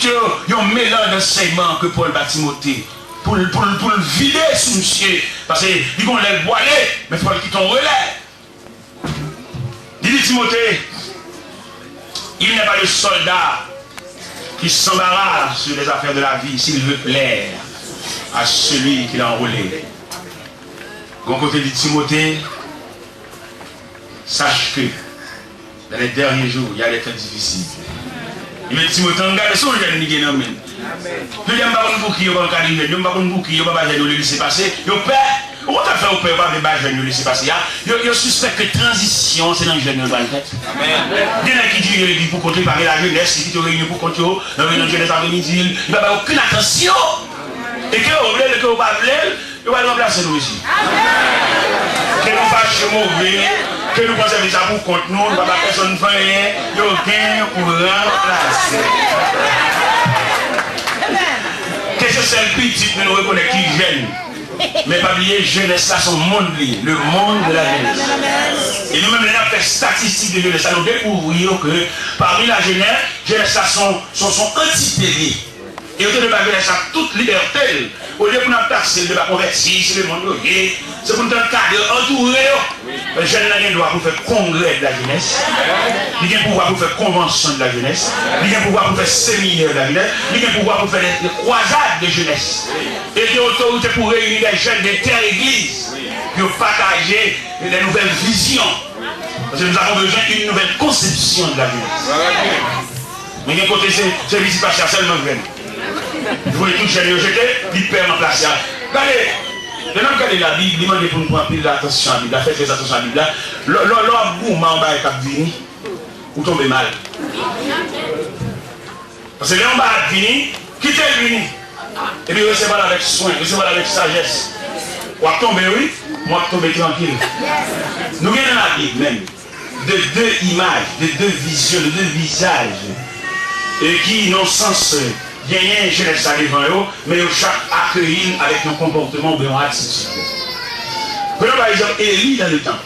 un mélange d'enseignement que Paul bat Timothée pour le vider sous monsieur. Parce qu'il vont les voiler, mais il faut qu'il t'en relève. Il dit Timothée, il n'est pas de soldat qui s'embarrasse sur les affaires de la vie s'il veut plaire à celui qui l'a enrôlé. Quand côté dit Timothée, sache que dans les derniers jours, il y a des temps difficiles. Il me dit Timothée, regarde son jeune nigé non men. Nous n'avons pas un bouquet, nous n'avons pas un bouquet, nous n'avons pas un laisser passer. Nous père, comment tu as fait au père pas de jeunes laisser passer? Ils suspectent que transition, c'est dans le jeune de la tête. Il y en a qui disent pour compter parmi la jeunesse, qui te réunit pour compter, dans la jeunesse après-midi, il n'y a pas aucune attention. Et que vous voulez, que vous ne voulez, vous allez remplacer nous ici. Que nous fassions mauvais, que nous pensons que ça pour contre nous, nous ne pas personne faire rien, il y a aucun pour remplacer. Que ce soit le petit que nous reconnaissons qui jeune. Mais pas oublier, jeunesse, ça, son monde, le monde de la jeunesse. Et nous-mêmes, nous avons fait statistiques de jeunesse, nous découvrirons que parmi la jeunesse, ça sont antipédés. Et au lieu de jeunesse à toute liberté, au lieu de nous taxer, de ne convertir, c'est le monde, c'est pour nous cadre entouré. Le jeune n'a pas pouvoir pour faire congrès de la jeunesse, il a pouvoir pour faire convention de la jeunesse, il a pouvoir pour faire séminaire de la jeunesse, il a pouvoir pour faire des croisades de jeunesse. Et des autorités pour réunir les jeunes des terres églises, pour partager les nouvelles visions. Parce que nous avons besoin d'une nouvelle conception de la jeunesse. Mais d'un côté, c'est visite pas seulement jeune. Vous voyez tout jeune rejeté, il perd en place. Regardez. Maintenant, regardez la Bible, demandez pour nous prendre plus d'attention à la Bible, faites très attention à la Bible. L'homme gourmand en bas est venu, vous tombez mal. Parce que l'homme est venu, quittez le venu. Et puis recevez-le avec soin, recevez-le avec sagesse. Ou à tomber, oui, moi tomber tranquille. Nous venons dans la Bible même, de deux images, de deux visions, de deux visages, et qui n'ont sens. Il y a un jeunesse à devant eux, mais chaque accueilli avec un comportement de attitude. Prenons par exemple Élie dans le temps.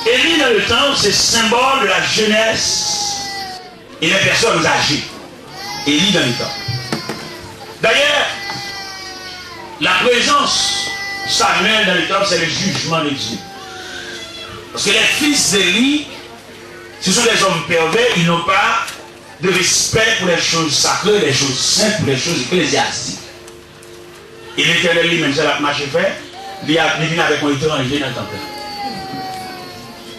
Élie dans le temps, c'est symbole de la jeunesse et des personnes âgées. Élie dans le temps. D'ailleurs, la présence Samuel dans le temps, c'est le jugement de Dieu. Parce que les fils d'Élie, ce sont des hommes pervers, ils n'ont pas de respect pour les choses sacrées, les choses saintes, pour les choses ecclésiastiques. Et l'Éternel lui-même, c'est la marche fait, il vient avec un étranger dans le temple.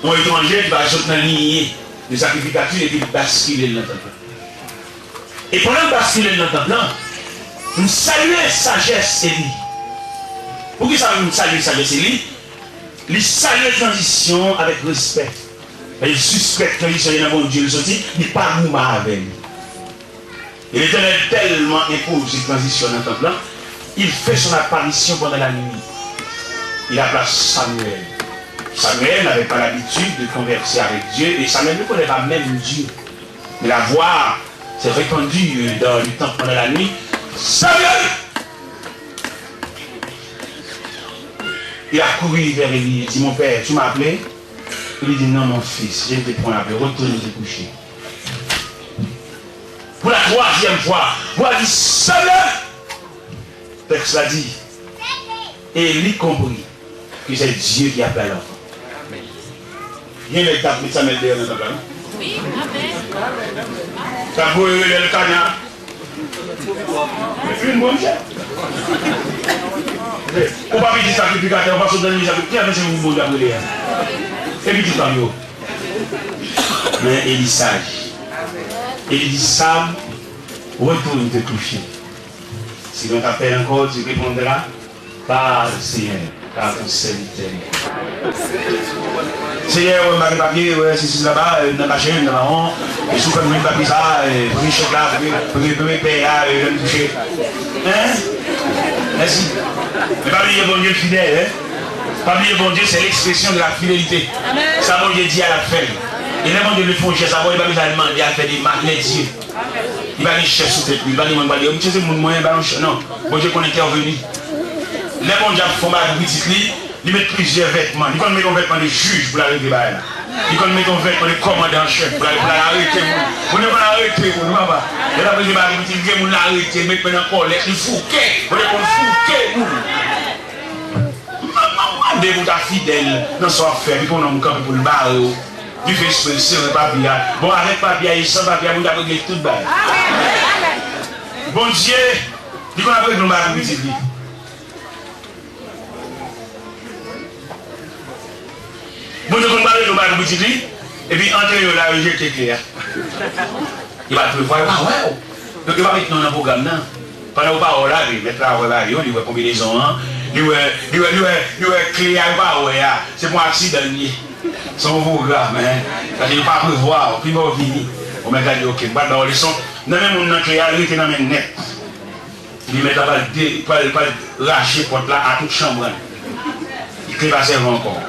Un étranger qui va sauter dans la lignée de sacrificature et qui va basculer dans le temple. Et pendant de basculer dans le temple, nous saluons sagesse Élie. Pour qui ça nous salue sagesse Élie? Il salue la transition avec respect. Il suspecte qu'il y a un bon Dieu, il n'est pas mouvement avec lui. Et l'Éternel tellement impose cette transition dans le temple, il fait son apparition pendant la nuit. Il appelle Samuel. Samuel n'avait pas l'habitude de converser avec Dieu, et Samuel ne connaît pas même Dieu. Mais la voix s'est répandue dans le temple pendant la nuit. Samuel! Il a couru vers Élie, il dit, mon père, tu m'as appelé? Il lui dit, non mon fils, je vais te prendre appelé, retourne te coucher. Pour la troisième fois, voix dit, Samuel! Le texte l'a dit. Et Élie comprit que c'est Dieu qui appelle l'enfant. Il y a une étape, mais ça met derrière notre plan. Oui, amen. Ça peut le canard. Une bonne chose. On va dire sacrificateur, on va se donner des sacrificateurs. Qui a fait ce mouvement d'appeler? Et puis tout en haut. Mais il est sage. Il dit Sam, retourne te coucher. Si l'on t'appelle encore, tu répondras par le Seigneur, car ton serviteur. Seigneur, on m'a papier, c'est là-bas, dans la chaîne, dans la honte, et sous comme une papier ça, pour une chocolat, pour une paix là, le toucher. Hein? Merci. Mais pas oublier bon Dieu fidèle, hein? Pas oublier bon Dieu, c'est l'expression de la fidélité. Ça, bon Dieu dit à la fin. Et les gens de le font chez ça, il va nous demander à faire des marques, les dieux. Il va aller chercher sous tête, il va dire, monsieur, c'est mon moyen, non, bon Dieu qu'on était revenu. Les bons diables font mal pour petit, ils mettent plusieurs vêtements. Ils mettent un vêtement de juge pour l'arrêter là. Ils mettent un vêtement de commandant en chef pour l'arrêter. Vous ne pouvez pas l'arrêter, vous ne pouvez pas. Et là, vous allez l'arrêter, mettre en colère, il fouquet, vous allez fouquet, vous. Demandez vous ta fidèle dans son affaire, puis qu'on a un camp pour le barrer. Tu fais expression de papier. Bon, avec papier, sans papier, vous avez réglé tout le bail. Bon Dieu, dis qu'on a pris le barre de petit. Bon Dieu, qu'on parle de barre de petit, et puis entre eux là, il est clair. Il va te voir, ah ouais. Donc, il va mettre dans le programme. Pendant que vous là, il va mettre là, il va combinaison. Il va clé à la c'est pour accident. Son programme, parce qu'il ne pas prévoir, puis il va venir. On m'a dit, ok, pas dans les sons. Non, même on clé à il dans le net. Il met la balle, il va lâcher porte là à toute chambre. Il clé pas servir encore.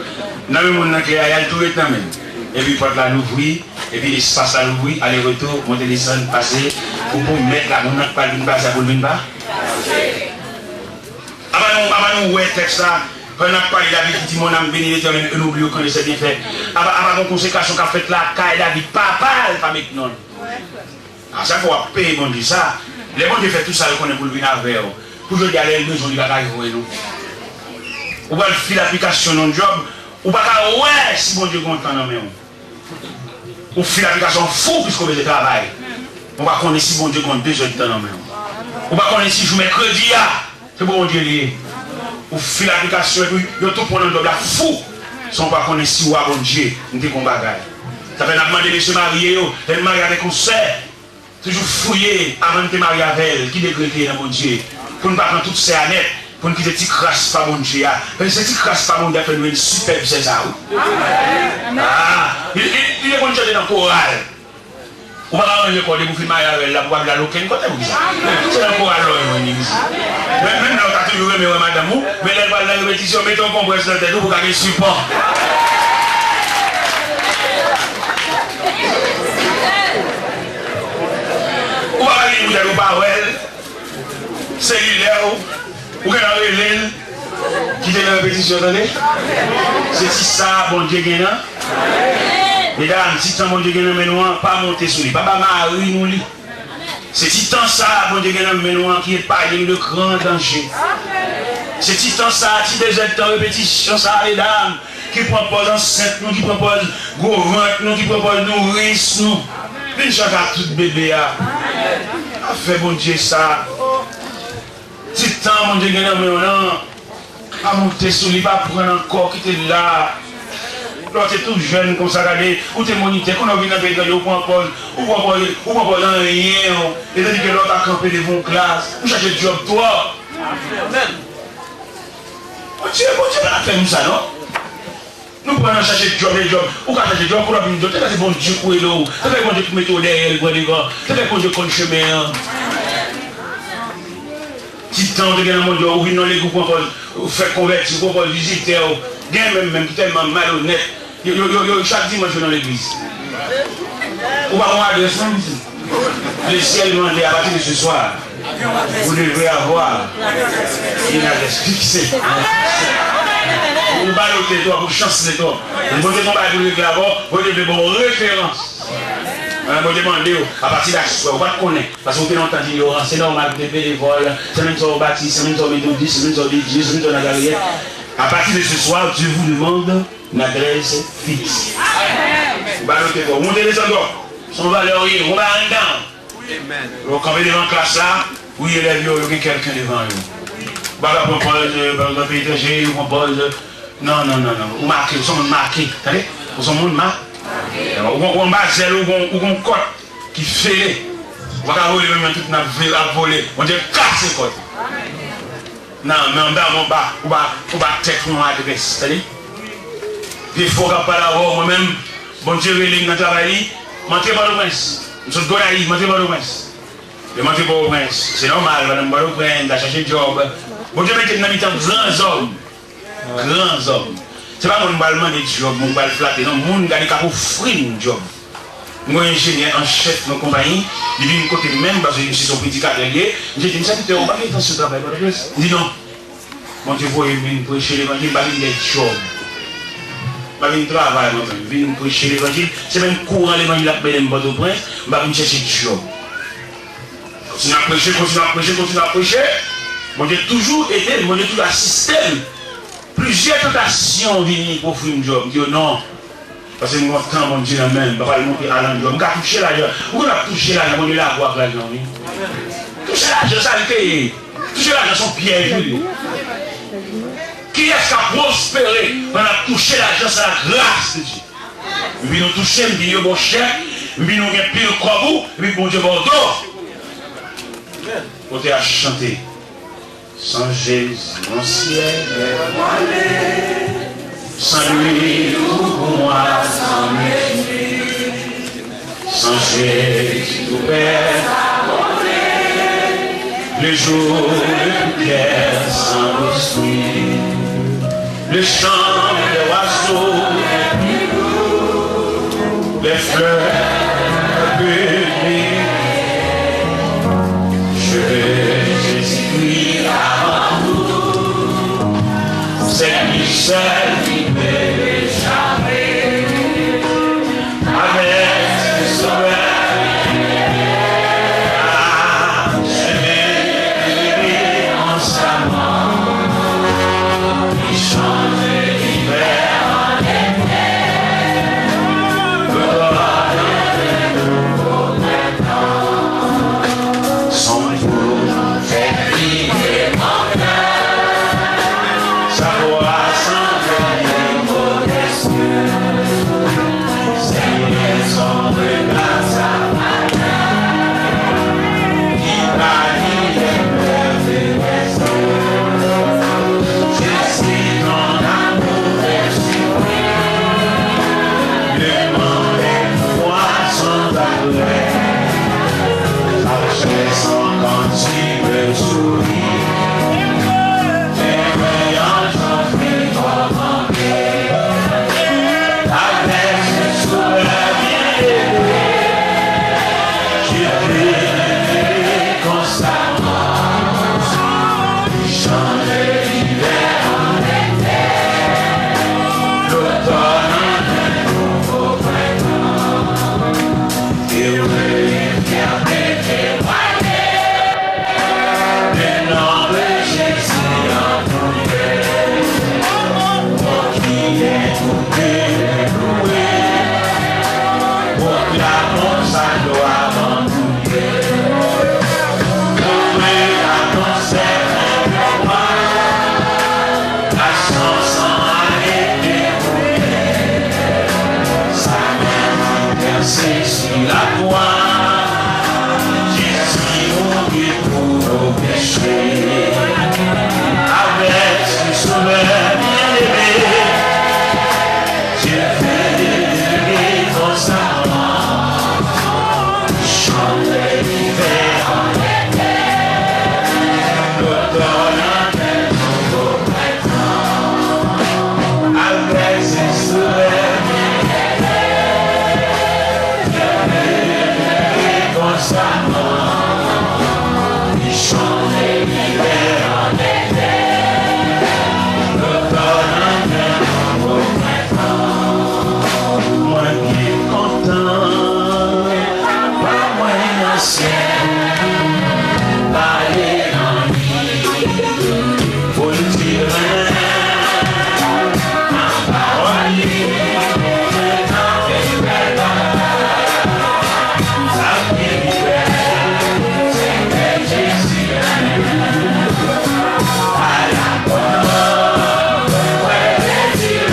Non, même on clé à tout est dans même. Et puis porte là l'ouvrir, et puis l'espace à l'ouvrir, aller-retour, monter les sons, passer, pour mettre là, on n'a pas d'une base à pour une bas. Avant nous, ouais, texte là. On a parlé de David qui dit mon âme bénie l'éternel, on oublie qu'on essaie bien fait. Avant qu'on conséquence qu'a fait là, car David, papa, pas avec nous. À chaque fois, payer bon Dieu ça. Les bons Dieu fait tout ça, qu'on est pour le venir avec eux. Pour que les aller besoin du bagage pour nous. Ou pas faire l'application dans le job, ou pas ouais, si bon Dieu content dans nous. Ou faire l'application fou puisqu'on veut travail. On va connaître si bon Dieu compte 2 heures de temps dans nous. Ou pas connaître si je mercredi, c'est bon Dieu lié. Ou fait l'application et puis il tout prendre un job là fou. Si on ne connaît si ou à bon Dieu, nous avons un bagage. Ça fait demander monsieur marié, elle marie avec concert. Toujours fouiller avant de te marier avec elle, qui décrète dans mon Dieu. Pour ne pas prendre toutes ces années, pour ne quitter cette crasse pas mon Dieu. Parce que cette crasse pas mon Dieu fait une superbe César. Il est bon Dieu dans le choral. On va pas le corps de vous marier avec elle, pour avoir la loquenne, côté vous ça. C'est dans le choral, même là, on a toujours aimé madame, mais elle va la répétition, mettons qu'on presse la tête pour gagner support. Ou va aller vous dire pas elle, cellulaire, ou qu'elle a l'île, qui fait la répétition, attendez. C'est si ça, bon Dieu gagne. Mesdames, si tant bon Dieu gagne, mais nous pas monter sur lui, pas Marie nous lui. C'est titan ça, bon Dieu gagne, mais nous qui est pas de grand danger. C'est titan ça, si des temps répétition ça, mesdames, qui propose enceinte nous, qui propose gourmand nous, qui propose nourrice nous. Une chose à tout bébé a fait bon Dieu ça. Titan mon Dieu gagne maintenant à monter sur lui, pas prendre encore qui était là. Lorsque tu es tout jeune comme ça, ou tu es monité, qu'on a vu dans le pays, ou propose rien, et tandis que l'autre a campé devant une classe, ou cherche job toi. Bon Dieu, on a fait nous ça, non? Nous prenons chercher job, ou quand chercher job, pour la vie de c'est bon Dieu pour l'eau, c'est bon Dieu pour mettre derrière, c'est bon Dieu pour le chemin. Si tant de gagner mon Dieu, ou dans les groupes, on fait convertir, on peut visiter, même qui tellement malhonnête. Chaque dimanche dans l'église. On va avoir adresse ici. Le ciel demande à partir de ce soir. Vous devrez avoir une adresse fixée. Vous ne parlez pas de toi, vous chancez de toi. Vous ne pouvez pas vous d'abord, vous devez avoir une référence. Vous demandez à partir d'achat, vous ne connaissez pas. Parce que vous avez entendu, c'est normal, vous êtes bénévole, c'est même sur le bâtiment, c'est même sur le méthodiste, c'est même sur l'église, c'est même sur la galerie. À partir de ce soir, Dieu vous demande une adresse fixe. Vous montez les endroits, son valeur, on va en dedans. Vous campez devant la classe là, où il y a quelqu'un devant vous. Vous ne propose dans le pays étranger, vous propose. Non. Vous marquez, vous sommes marqués. Vous sommes marqués. Ou un basel ou un côte qui fait. Vous allez voler même toute notre ville à voler. On dit casse les côtes. Non, mais en bas, on va tête mon adresse. Il faut pas l'avoir moi-même. Bon Dieu, je vais travailler. Montez pas le prince. Je suis gonaï, montez pas le prince. Je monte pas le prince. C'est normal, madame, pas le prince, d'acheter job. Bon Dieu, mettez dans les grands hommes. Grands hommes. Ce n'est pas mon ballement de job, mon bal flatté. Non, mon gars qui a offert un job. Moi, ingénieur en chef de la compagnie, il vient de côté même parce que je suis son petit atelier. Je dis, ça, tu es au bac dans ce travail. Il dit non. Mon Dieu, vous venez prêcher l'évangile, il va venir des jobs. Il va venir travailler, il va venir prêcher l'évangile. C'est même courant l'évangile à Belém Bordeaux-Prince, il va venir chercher des jobs. Continue à prêcher. Mon Dieu, toujours été, mon Dieu, toujours assisté. Plusieurs tentations viennent pour faire un job. Je dis non. Parce que mon temps, mon Dieu, même, je ne vais pas monter à l'endroit. Je vais toucher l'argent. Vous avez touché l'argent, vous allez avoir l'argent. Toucher l'argent, ça le fait. Toucher l'argent, son piège. Qui est-ce qui a prospéré? On a touché l'argent, c'est la grâce de Dieu. Et puis nous touchons, nous disons bon cher, et puis nous avons pile le corps, et puis bon Dieu, bon dos. On t'a chanté. Sans Jésus, mon ciel est voilé. Sans lui, pour moi, sans lui. Sans Jésus, tout perd abandonné. Le jour, le cœur sans l'esprit. Le chant des oiseaux, les fleurs publiques. Je veux Jésus-Christ avant tout. C'est lui seul qui peut l'échapper. Avec ses sauveurs, j'aimais constamment. Il change l'hiver en été. Le roi de nouveau printemps. Son jour fait briller mon cœur. Sa voix s'envolait modestement. C'est son regard, sa manière. Il m'a dit les peurs de l'esprit. Je suis ton amour exprimer. Le monde est moi sans arrêt. Après son quand tu me souris. Les voyants j'en prie commandé. Avec ce sourire bien-aimé, je prie constamment. Change l'hiver en été, l'automne en un nouveau printemps. Et l'éternel témoigner le nom de Jésus en ton cœur. Pour qui est tout loué, proclamons sa gloire en tout lieu. Loué à ton Seigneur roi, à son sang a été coulé. Sa main versée sur la croix, Jésus mourut pour nos péchés. Avec ce sauveur bien-aimé, Dieu fait constamment. Chante l'hiver en été, l'automne en un nouveau printemps. Avec ce sauveur bien-aimé, Dieu fait constamment. Il chante l'hiver en été, l'automne en un nouveau printemps. Moi qui est content, pas moins ancien, parler en lui, pour le dire en parole, dans les belles ça fait libérer, c'est Jésus à la porte, ouais, Jésus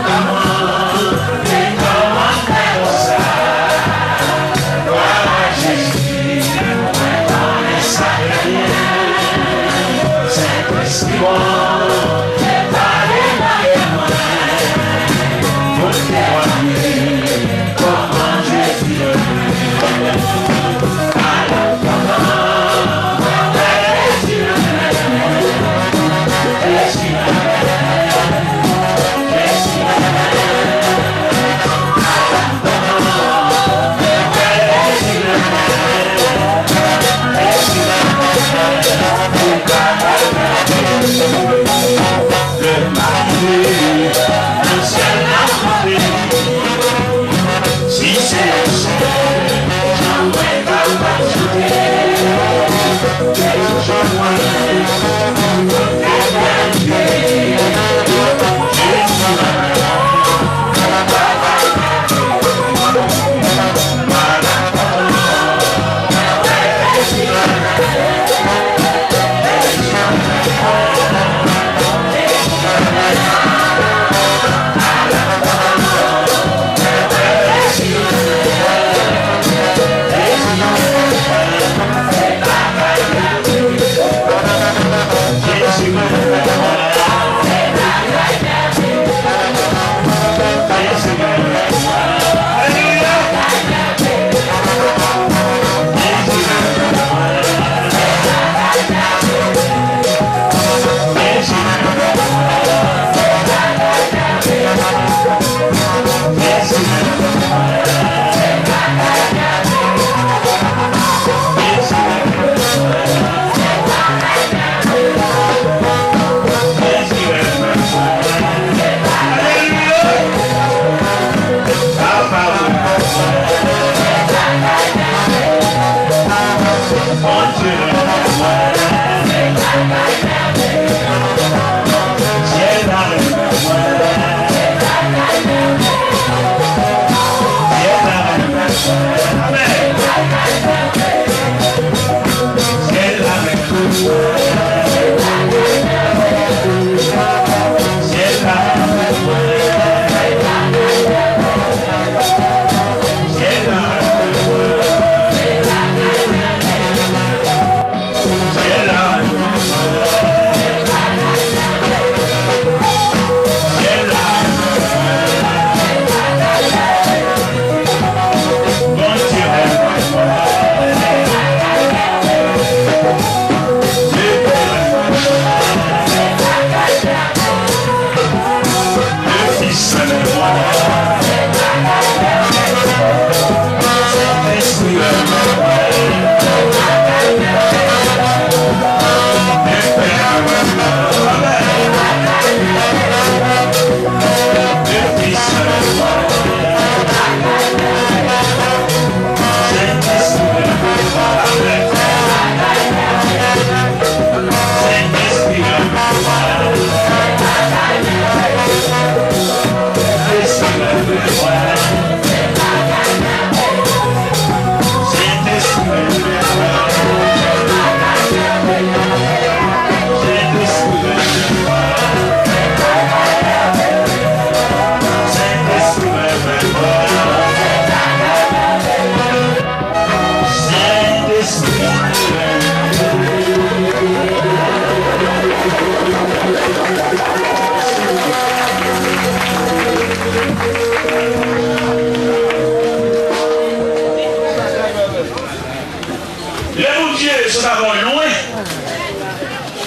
Come on,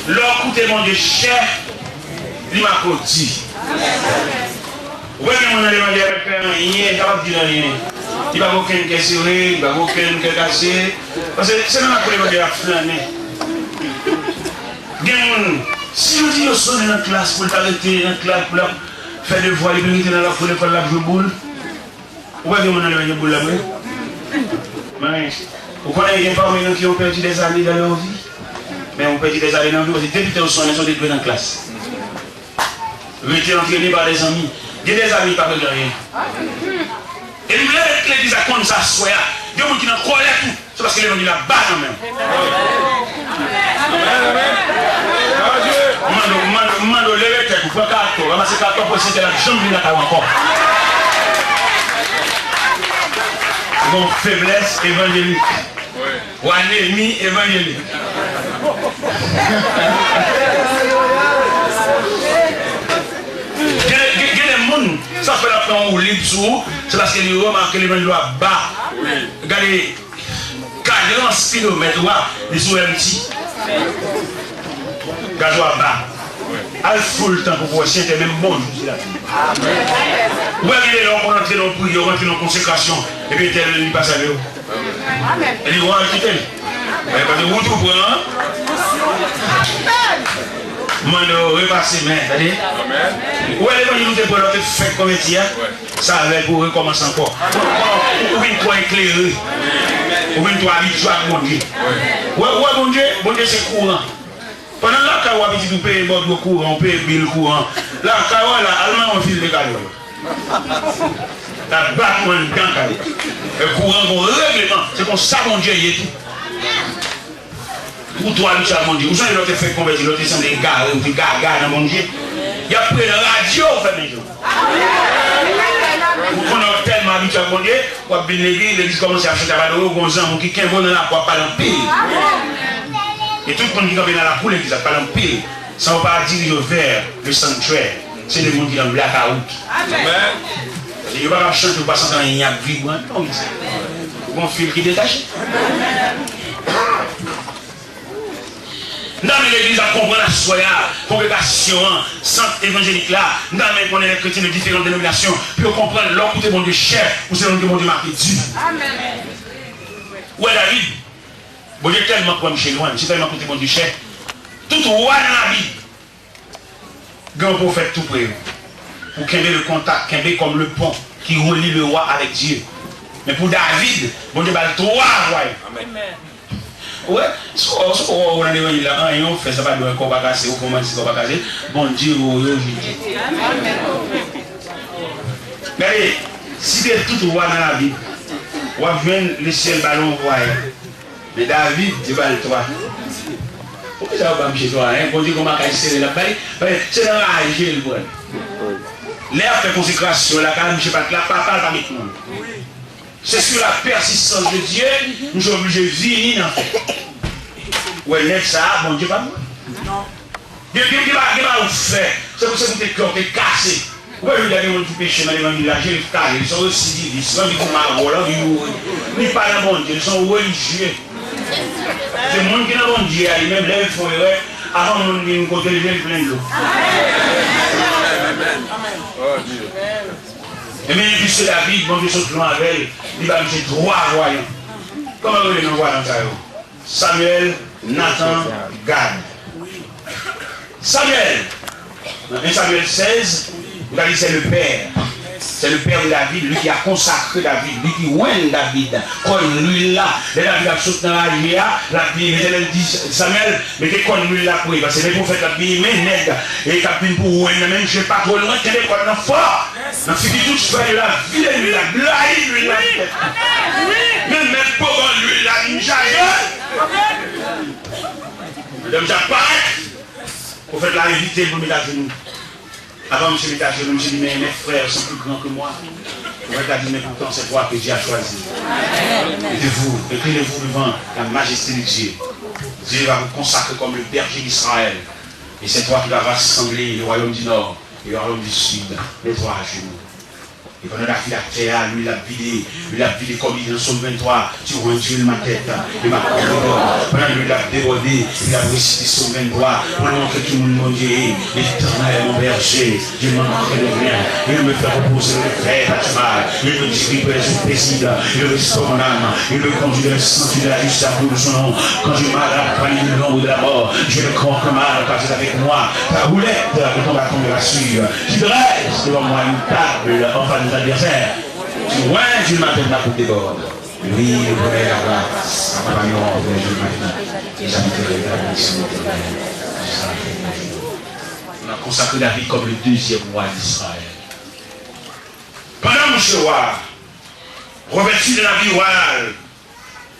leur coûter mon Dieu cher, il m'a dit. Oui, mais on a demandé avec un il n'y a pas de rien. Il n'y a pas aucun question, il n'y a aucun cassé. Parce que c'est là qu'on va dire flâner. Si on dit que vous êtes dans la classe pour t'arrêter dans la classe pour faire des voix, il est dans la pour l'école la jouer boule. Vous voyez qu'on a le boule là-bas. Vous connaissez des parents qui ont perdu des années dans leur vie. Mais on perdu des années dans leur vie. Depuis que vous êtes dans la classe. Vous êtes entraîné par des amis. Il y a des amis qui ne parlent de rien. Et nous, l'église a comme ça, soit. Il y a des gens qui n'ont pas tout. C'est parce que les gens qui la battent quand même. Mando lever tête pour carton, ramasser carton pour essayer de la jambe de la encore. Bon, faiblesse évangélique. Ou anémie évangélique. Ça fait la plan ou libre sous, c'est parce que les remarques que les gens doivent bas. Regardez, 40 km, les sous un petit. Gazois bas. Al full temps pour pouvoir sentir même bon jour. Où est-ce que on rentre dans le prière, on rentre dans la consécration, et puis il passe avec vous. Et il va quitter. Parce que vous trouvez, hein? Mando repasser main, c'est-à-dire. Où est-ce que nous avons fait comme métier? Ça va pour recommencer encore. Ou bien toi éclairé. Ou bien toi habitué à mon Dieu. Ouais, bon Dieu c'est courant. Pendant la carotte, on peut payer le courant, on peut payer le courant. La carotte, allemand, on file de carotte. La battement de carotte. Le courant, mon règlement, c'est comme ça, mon Dieu, il est tout. Pour toi, Michel, mon Dieu, vous savez, l'autre fait convertir, l'autre sont des gars, des gars dans mon Dieu. Il y a pris la radio, fait mes jours. Vous connaissez tellement habitué à mon Dieu, vous avez bien l'église commence à chanter à l'eau, vous avez qui est bon dans la quoi, pas en pile. Et tout le monde qui vient dans la cour, l'église a pas en pile. Ça ne va pas diriger vers le sanctuaire. C'est le monde qui est en blackout. Amen. Il ne va pas chanter, il ne va pas chanter, il y a vibrant. Non, c'est un fil qui détache. Dans l'église, on comprend la soya, congrégation, centre évangélique là, dans on est les chrétiens de différentes dénominations, puis on comprend l'homme où c'est mon Dieu chef, où c'est l'homme que mon Dieu marqué Dieu. Amen. Où est David? Bon Dieu tellement pour chez loin, c'est tellement pour mon Dieu chef. Tout roi dans la vie, grand prophète tout près. Pour qu'il y ait le contact, qu'il y ait comme le pont qui relie le roi avec Dieu. Mais pour David, bon Dieu va le trois rois. Amen. Ouais, on a des là, on fait ça pas de qu'on va casser, ou comment c'est qu'on va casser. Bon Dieu, regardez, si tu es tout roi dans la vie, on va venir le ciel ballon voyer. Mais David, tu vas le toi. Pourquoi ça va pas chez toi? Bon Dieu, comment casser la balle? C'est dans la rage, le bon. L'air fait consécration, la calme, je sais pas, la papa, pas avec nous. C'est sur la persistance de Dieu, nous sommes obligés de venir en fait. Ouais, net ça, bon Dieu, pas moi. Non. Dieu va vous faire. C'est pour ça que vous êtes cassé. Ouais, il y a des gens qui pêchent dans l'évangile, là, j'ai le carré, ils sont aussi divisés, ils sont marrons, ils parlent à bon Dieu, ils sont religieux. C'est le monde qui n'a pas bon Dieu, même là, ils font erreur, avant de nous côté, ils viennent plein d'eau. Amen. Et même puis c'est la vie, bon Dieu saute loin avec elle, il va me dire trois voyants. Comment vous les voyants ça? Samuel, Nathan, Gad. Samuel, dans 1 Samuel 16, vous allez c'est le père. C'est le père de David, lui qui a consacré David, lui qui oint David. Comme lui là, et David a sauté dans la rivière, la vie, l'Éternel dit Samuel, mettez comme lui là pour lui, parce que les prophètes la vie, mais nègre, et capine pour oint, même je ne sais pas trop loin, qu'elle est comme fort. Dans ce qui tout fait la vie, lui la blague, lui la tête. Même pour lui la ninja. Madame j'apparaît, pour faire la invité pour mettre à genoux. Avant M. mettre à genoux, je dis mais mes frères sont plus grands que moi. Vous avez dit mais pourtant c'est toi que Dieu a choisi. Écrivez-vous devant la majesté de Dieu. Dieu va vous consacrer comme le berger d'Israël. Et c'est toi qui vas rassembler le royaume du Nord et le royaume du Sud, les trois à genoux. Et pendant la vie à terre, lui, il a vidé comme il est dans Somme 23, sur un Dieu ma tête, il m'a coupé. Pendant lui, il a débordé, il a récité Somme 23, pour montrer tout le monde, mon Dieu, l'Éternel est mon berger, je m'en manquerai de rien. Il me fait reposer le frère à cheval, il me dit que je préside, il restaure mon âme, il me conduit dans le sentier de la justice à cause de son nom. Quand je m'arrête par les l'ombre de la mort, je le crois que mal, car c'est avec moi, ta roulette de ton bâton de la suivre. Tu dresses devant moi une table, enfin nos adversaires. Tu vois, tu m'appelles ma coupe des bords. Oui, le bonheur la grâce, accompagnant de Dieu ma vie. Et j'habiterai de la mission de on a consacré David comme le deuxième roi d'Israël. Pendant mon roi, revêtu de la vie royale,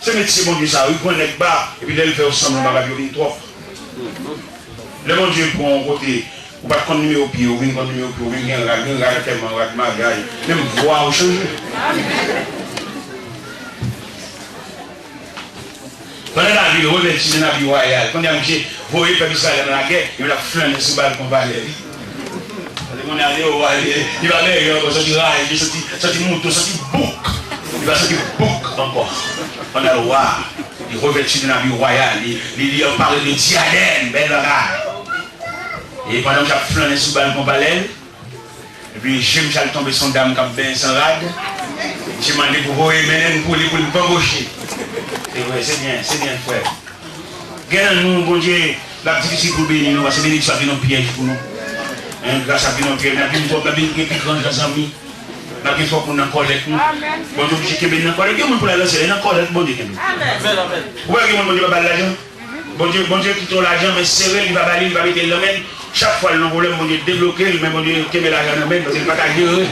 ce métier, mon Dieu, ça, il prend un bas, et puis là, il fait ensemble dans la vie trop. Le mon Dieu, pour un côté, ou pas de numéro au pied, ou une numéro au pied, ou une regarde tellement, même voir au changer. Pendant la vie, revêtu de la vie royale, quand il y a un monsieur, vous voyez, pas ça dans la guerre, il a flâné sous balle qu'on va aller. On est allé au roi, il va aller, il va sortir rail, il va sortir moto, sortir bouc. Il va sortir bouc encore. On a le roi, il revêtu de la vie royale, il a parlé de diadème, belle raille. Et pendant que j'ai flâné sous balle qu'on va aller, et puis j'ai tombé son dame qui a bien sans rade, j'ai demandé pour vous mener pour le pembaucher. C'est bien, frère. Regardez nous, bon Dieu, la difficile pour bénir nous, parce que bénir ça vient en piège pour nous. Grâce à bien en piège, la vie est plus grande que les amis. La vie est pour nous en collecte. Bon Dieu, je suis béni en collecte. Il y a pour la lancer, il y a en collecte, bon Dieu. Amen. Vous voyez que mon Dieu va battre l'argent? Bon Dieu qui trouve l'argent, mais c'est vrai, il va battre, il va mettre le domaine. Chaque fois, le problème, mon Dieu débloqué, mais mon Dieu qui met l'argent dans le domaine, parce qu'il ne va pas gérer.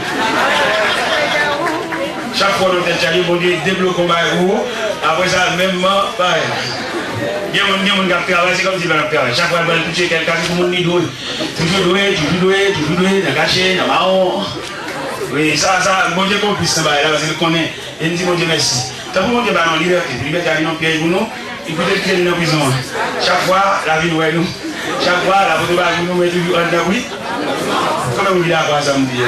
Chaque fois, nous avons mon Dieu débloqué au bail. Après ça, même pareil. Il y a un monde qui travaille, c'est comme si il va travailler. Chaque fois, il va toucher quelqu'un, c'est comme un doué. Toujours doué, dans caché, dans marron. Oui, ça, mon Dieu qu'on puisse travailler là, parce qu'il connaît. Et il dit, mon Dieu, merci. Tant que mon Dieu va en liberté, liberté a mis en piège pour nous, il peut être qu'il est en prison. Chaque fois, la vie nous est nous. Chaque fois, la photo va nous mettre toujours en dedans. Comment vous dites à quoi ça me dit?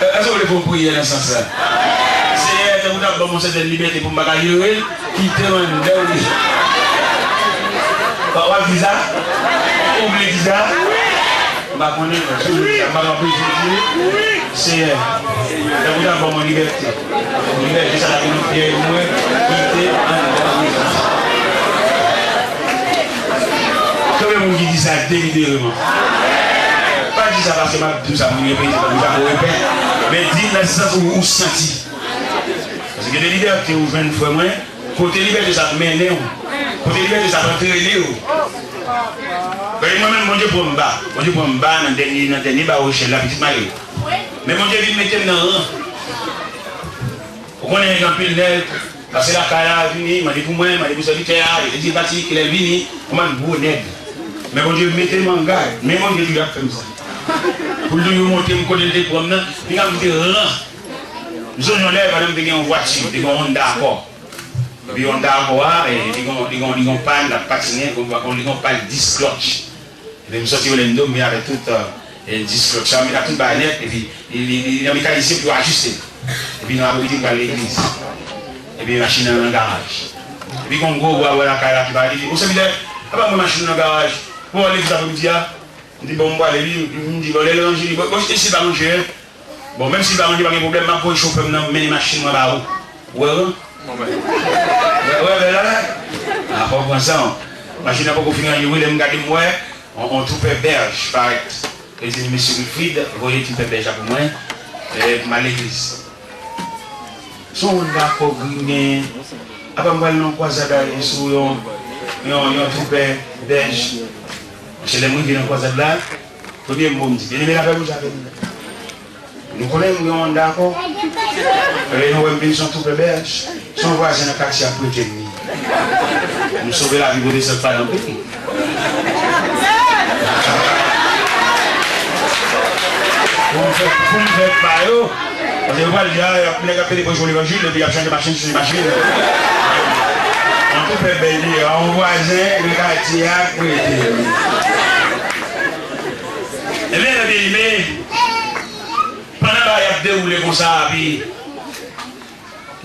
Est-ce que vous voulez prier dans ce sens-là? C'est vous avez une certaine liberté pour me bagailler, quitter mon dernier. Vous avez visa? Vous oubliez visa? Je ne connais pas. C'est vous avez mon liberté. Liberté, ça va nous faire moins quitter mon dernier. Comment vous dites ça délibérément? Pas dire ça parce que tout ça vous répétez, mais dites dans le sens où vous sentez. Parce que les libertés vous viennent fois moins, côté liberté ça mène, côté liberté ça va traîner. Moi-même, mon Dieu pour me battre, dans le dernier bar au chien, la petite Marie. Mais mon Dieu vient mettre dans le rang. Vous connaissez un peu le net, parce que la carrière est venue, il m'a dit pour moi, il m'a dit pour celui qui est là, il a dit parti qu'il est venu, on m'a dit pour net. Mais mon Dieu mettez-moi en garde, mais mon Dieu lui a fait ça. Pour lui monter, me connaître les promenades, il a dit rang. Nous avons l'air, par exemple, une voiture, des Honda Accord. Et puis Honda Accord, ils ont pas la patinette, ils ont pas le disque clutch. Et puis, je suis sorti au Lendo, mais avec tout le disque clutch, il a tout le bagnette, et puis il a un mécanicien pour ajuster. Et puis, il a habité par l'église. Et puis, la machine dans le garage. Et puis, on go voir la carrière qui va aller. Vous savez, il n'y a pas de machine dans le garage. Pour aller, vous avez dit, il dit, bon, il me dit, bon, je dis, bon, je suis pas manger. Bon, même si il n'y a pas de problème, je peux chauffer mes machines dans la roue. Ouais, ouais, là. Ah, pour ça, machine n'a pas qu'on finit, on trouve berge, pareil. Et je dis, monsieur Wilfried, vous voyez, tu fais berge pour moi, et ma l'église. Son d'accord, grigné, après, moi, non, quoi, ça d'aller sur un troupe berge. Chez les gens qui ont quoi, ça là, il faut bien me dire, bien aimé la vous avez. Nous connaissons, d'accord. Et nous avons son troupe berge. Son voisin a caché à prêter. Nous sauvons la vie de cette femme dans le pays. Pour me faire pas, parce que vous allez dire, il a appelé pour jouer l'évangile, et puis il a changé de machine sur les machines. On peut faire belle, on voisin, le quartier a prêté. Eh bien, pendant travail a déroulé comme ça. Puis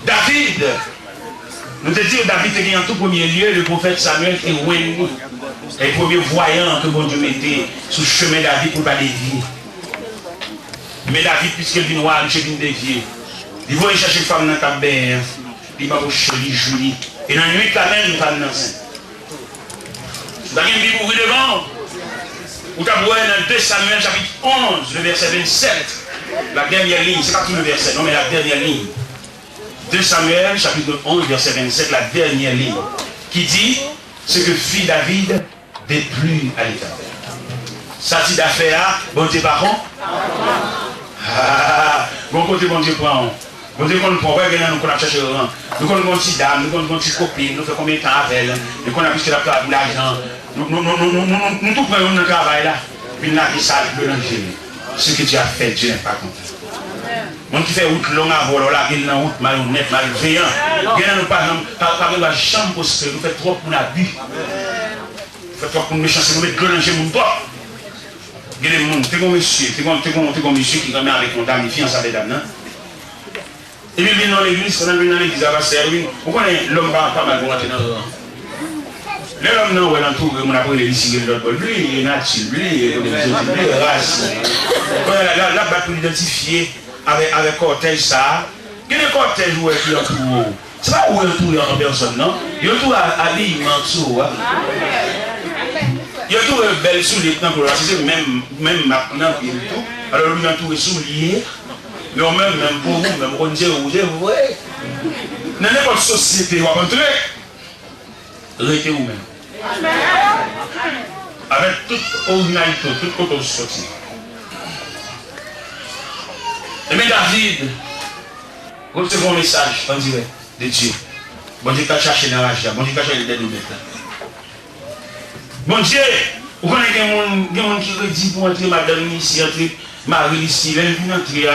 David, nous te disons, David était en tout premier lieu, le prophète Samuel qui est le premier voyant que bon Dieu mettait sur le chemin de David pour ne pas dévier. Mais David, puisqu'il vient voir, il vient dévier. Il va chercher une femme dans le cabane, il va chercher Julie. Et dans la nuit, quand même, une femme enceinte. Vous avez une Bible ouverte devant. Vous avez dans 2 Samuel chapitre 11, le verset 27. La dernière ligne, ce n'est pas tout le verset, non, mais la dernière ligne. 2 Samuel chapitre 11, verset 27, la dernière ligne. Qui dit ce que fit David déplut à l'Éternel. Ça dit d'affaire, bon Dieu par contre. Bon côté, bon Dieu prend. Bon Dieu, qu'on prend, nous a cherché le rang. Nous avons une petite dame, nous avons une petite copine, nous faisons combien de temps avec elle. Nous avons plus de l'argent. Nous tout prenons dans le travail là. Puis nous avons ça, le danger. Ce que tu as fait, Dieu n'est pas content. Mon qui fait route longue à voler, là, qui est dans route malhonnête, malveillant. Nous pas la chambre prospère, nous faisons trop pour l'abus. Nous faisons trop pour méchanceté, nous mettons le danger mon pas. Il y a des gens, tu es un monsieur qui est avec mon dame, fiancé avec dame. Et puis, il vient dans l'église, quand on vient dans l'église, à la servir, on connaît l'homme pas mal pour rentrer dans le rang. L'homme, non, on a tout, on a pris les lycées de l'autre bord. Lui, il est naturel, lui, il est race. Là, pour l'identifier avec cortège, ça. Il y a des cortèges où il y a tout. C'est pas où il y a tout en personne, non? Il y a tout à l'habillement, tout. Il y a tout belle souliers, c'est même maintenant, il y a tout. Alors, il y a tout souliers. Mais même pour vous, même pour dire, vous voyez. Dans n'importe société, vous rencontrez. Restez vous-même. Avec toute originalité, toute côté sortie. Et bien David, recevez un message en direct de Dieu. Bon Dieu t'a cherché dans la rage, bon Dieu t'a cherché les deux bêtes là. Bon Dieu, vous connaissez des gens qui redisent pour entrer madame ici, entrer Marie ici, elle vient entrer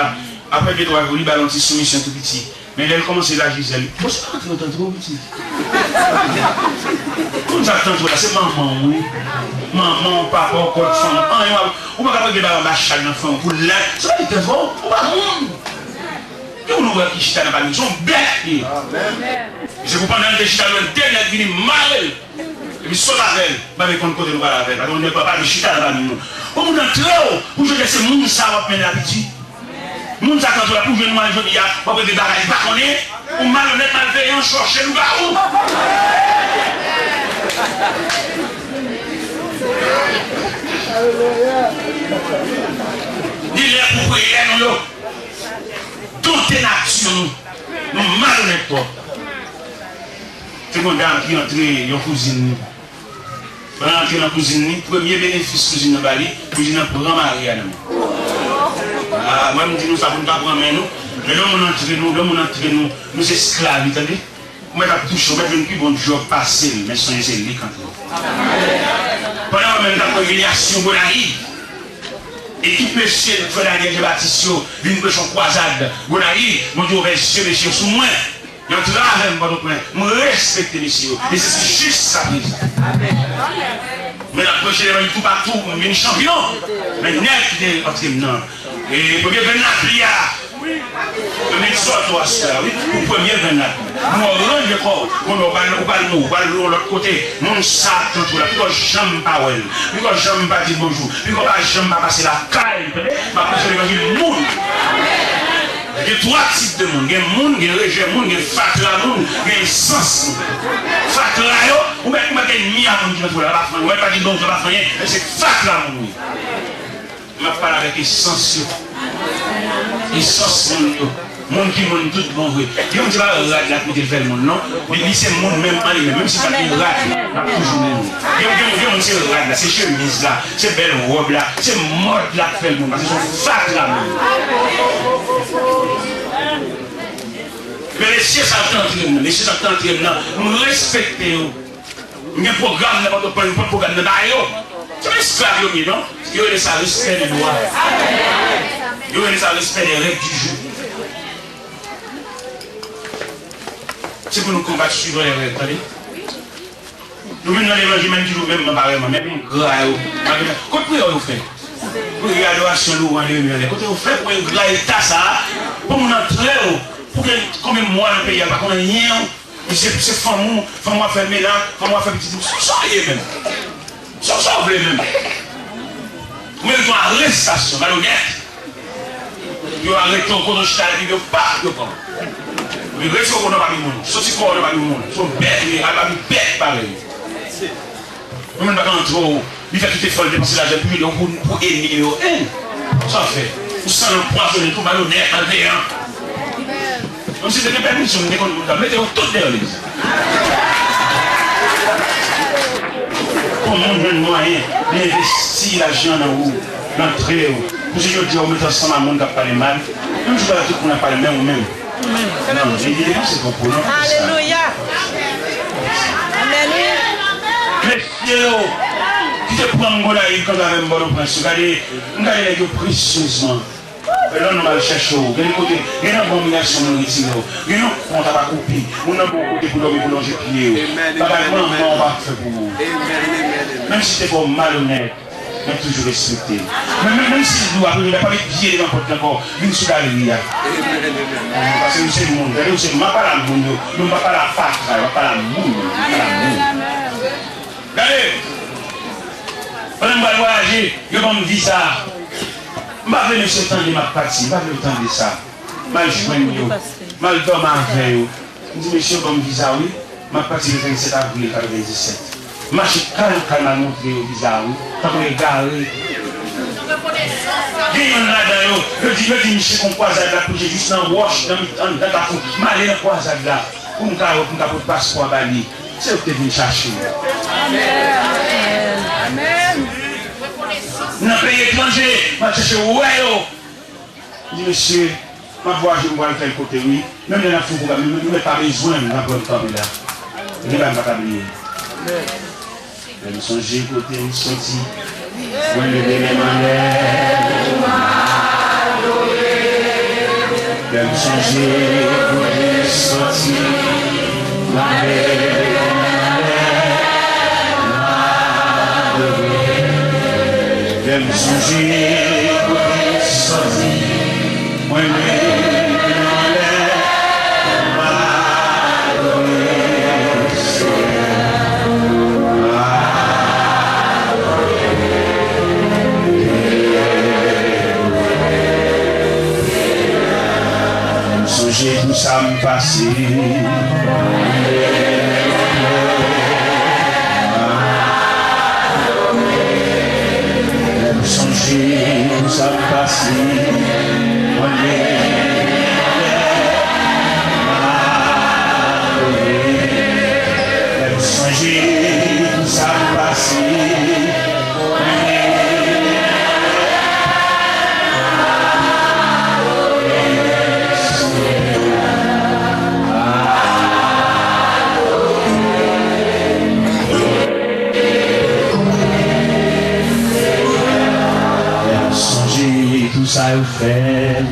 après que tu as voulu balancer soumission tout petit. Mais elle commence à Gisèle. Vous ne savez pas entrer trop petit. Comme ça, c'est maman, oui. Maman, papa, encore femme. On va pas faire ma chale dans femme pour là. Ça va être fort. On va monde. Et on voit qui chita dans la maison. Bête. Je vous parle de chita dans le dernier qui est mal. Et puis, saute avec elle. Je vais prendre côté de la avec. On ne peut pas de chita dans la maison. On va entrer pour je laisse mon ça va prendre l'habitude. Moun sa quand la pour jeune moi jodi a, pas des bagages pas connaît, ou malhonnête malveillant chercher nous garou. Dis-le pour prier nous yo. Toute nature nous malhonnête toi. C'est une dame qui entre en cousine. Pendant que dans cousine, premier bénéfice cousine dans Bali, cousine pour grand mari à nous. Ah, moi, je dis nous, ça ne va pas prendre nous. Mais l'homme entre nous, nous esclaves, vous entendez? Moi, je touche, je vais plus bon jour passer, mais sans essayer de quand pendant même la humiliation, vous arrivez. Et tout monsieur, il faut la guerre de bâtissement, une question croisade, vous arrivez, mon Dieu, monsieur, sous moi. Il y a un travail, je respecte monsieur. Et c'est juste ça, président. Mais la prochaine fois, il faut partout, il y a un champion. Mais net, il est en train de. Et pour bien venir à le médecin toi ça, oui, pour premier venir. Nous on le corps, on va l'autre côté, mon sac tout là, puis j'aime pas well, puis j'aime pas dire bonjour, puis j'aime pas passer la caille, ma personne est monde. Il y a 3 types de monde, il y a monde, il y a rejet monde, il y a fatra monde, il y a sens. Fatra yo, ou même il y a un monde qui va là, on va pas dire bon, ça va faire rien, c'est fatra monde. Je parle avec essence. Essence, monde qui monde tout bon. Je ne dis pas la côté faire le monde, non. Mais c'est le monde même en lui-même, même si pas une rade, toujours même. Je c'est le rade là, c'est chemise là, c'est belle robe là, c'est mode là qui fait le monde, parce qu'ils sont fat là. Mais les chiens sont en train, nous respectons. Il y a un programme, pas un programme de baillot. C'est l'esclave, non? Il y a ça respect des lois. Il y a ça respect des règles du jeu. C'est pour nous combattre sur les règles, attendez. Nous venons dans l'évangile, même toujours, même apparemment, même grave. Quand vous avez fait, pour y adoration louange de côté on fait pour un grand état ça pour mon entrer pour que comme moi dans le pays pas qu'on rien c'est femme moi faire mélange femme moi faire petit ça même ça même mais ils ont arrestation malhonnête ils ont arrêté au cours de chita ils ne pas mais reste au cours de ma vie sorti corps de ma vie sont bêtes mais à ma bête pareil même pas quand trop il fait quitter folle dépenser l'argent pour éliminer ça fait vous sentez empoisonné tout malhonnête en déant comme si c'était permission de mettez-vous tout derrière l'église comment on a moyen d'investir l'argent dans vous l'entrée pour que je dis on met ensemble à monde qui a parlé mal même si on n'a pas parlé même ou même non j'ai dit c'est pour nous alléluia amen messieurs qui te prend mon là quand on a un bon prince regardez les précieusement là nous allons chercher quel côté il y a une abomination nous retirer il y a un on t'a pas coupé on a beaucoup côté pour dormir pour longer pied pas vraiment on va faire pour vous même si c'est pour malhonnête mais toujours respecté même si nous après il n'a pas les pieds dans porte encore une sous la rivière parce que c'est le monde c'est pas la monde nous pas la fac pas la monde regardez on va voyager je vais me dire ça je vais venir ce temps de ma partie, je vais venir le temps de ça. Je vais venir, je vais dormir avec vous. Je dis, monsieur, comme visa, oui, ma partie le 27 avril 1997. Je suis calme à montrer au visa, oui, quand je regarde. Il y en a là, je dis, monsieur, qu'on croisade là, pour j'ai juste un wash dans la foule. Je vais aller dans la croisade là, pour me faire un passeport à Bali. C'est ce que tu es venu chercher. Amen. Amen. Dans le pays étranger, je cherche ouais. Je dis monsieur, ma voix, je vois tel côté, oui. Même dans la foule, nous n'avons pas besoin de la bonne table là. Je ne vais pas oublier. Je me songe côté, je me senti. Je me lever les mains. Je me songe côté, sorti. Je me songe côté, sorti. Moi, tout ça me passe. Songer, tout ça me passe. Songer, tout ça me passe. Tout ça est fait.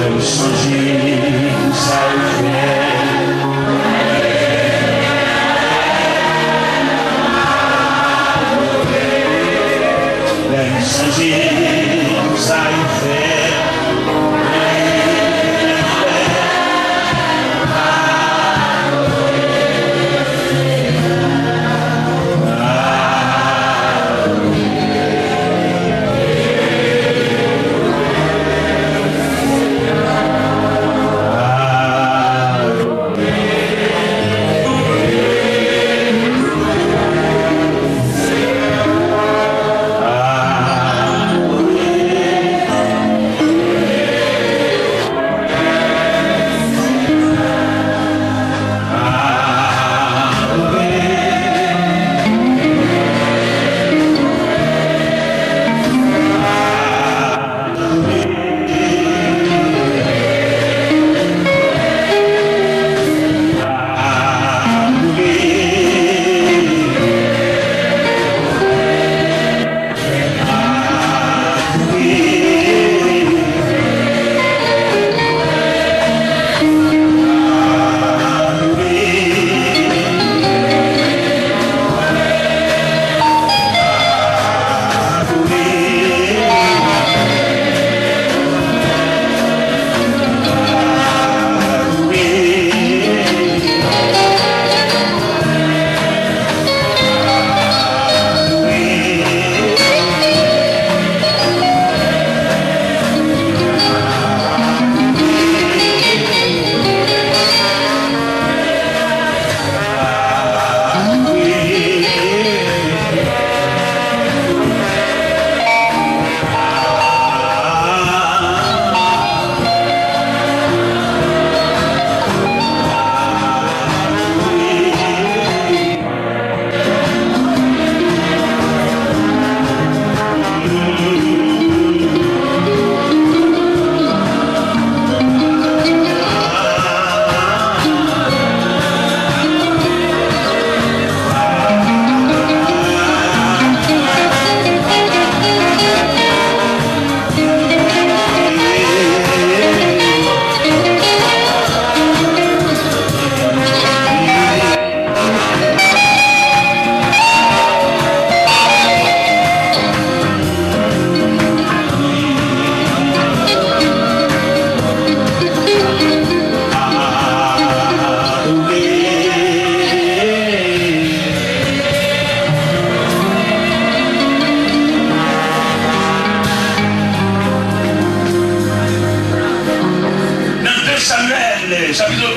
Me changer, tout ça est fait. Me changer, tout ça est fait.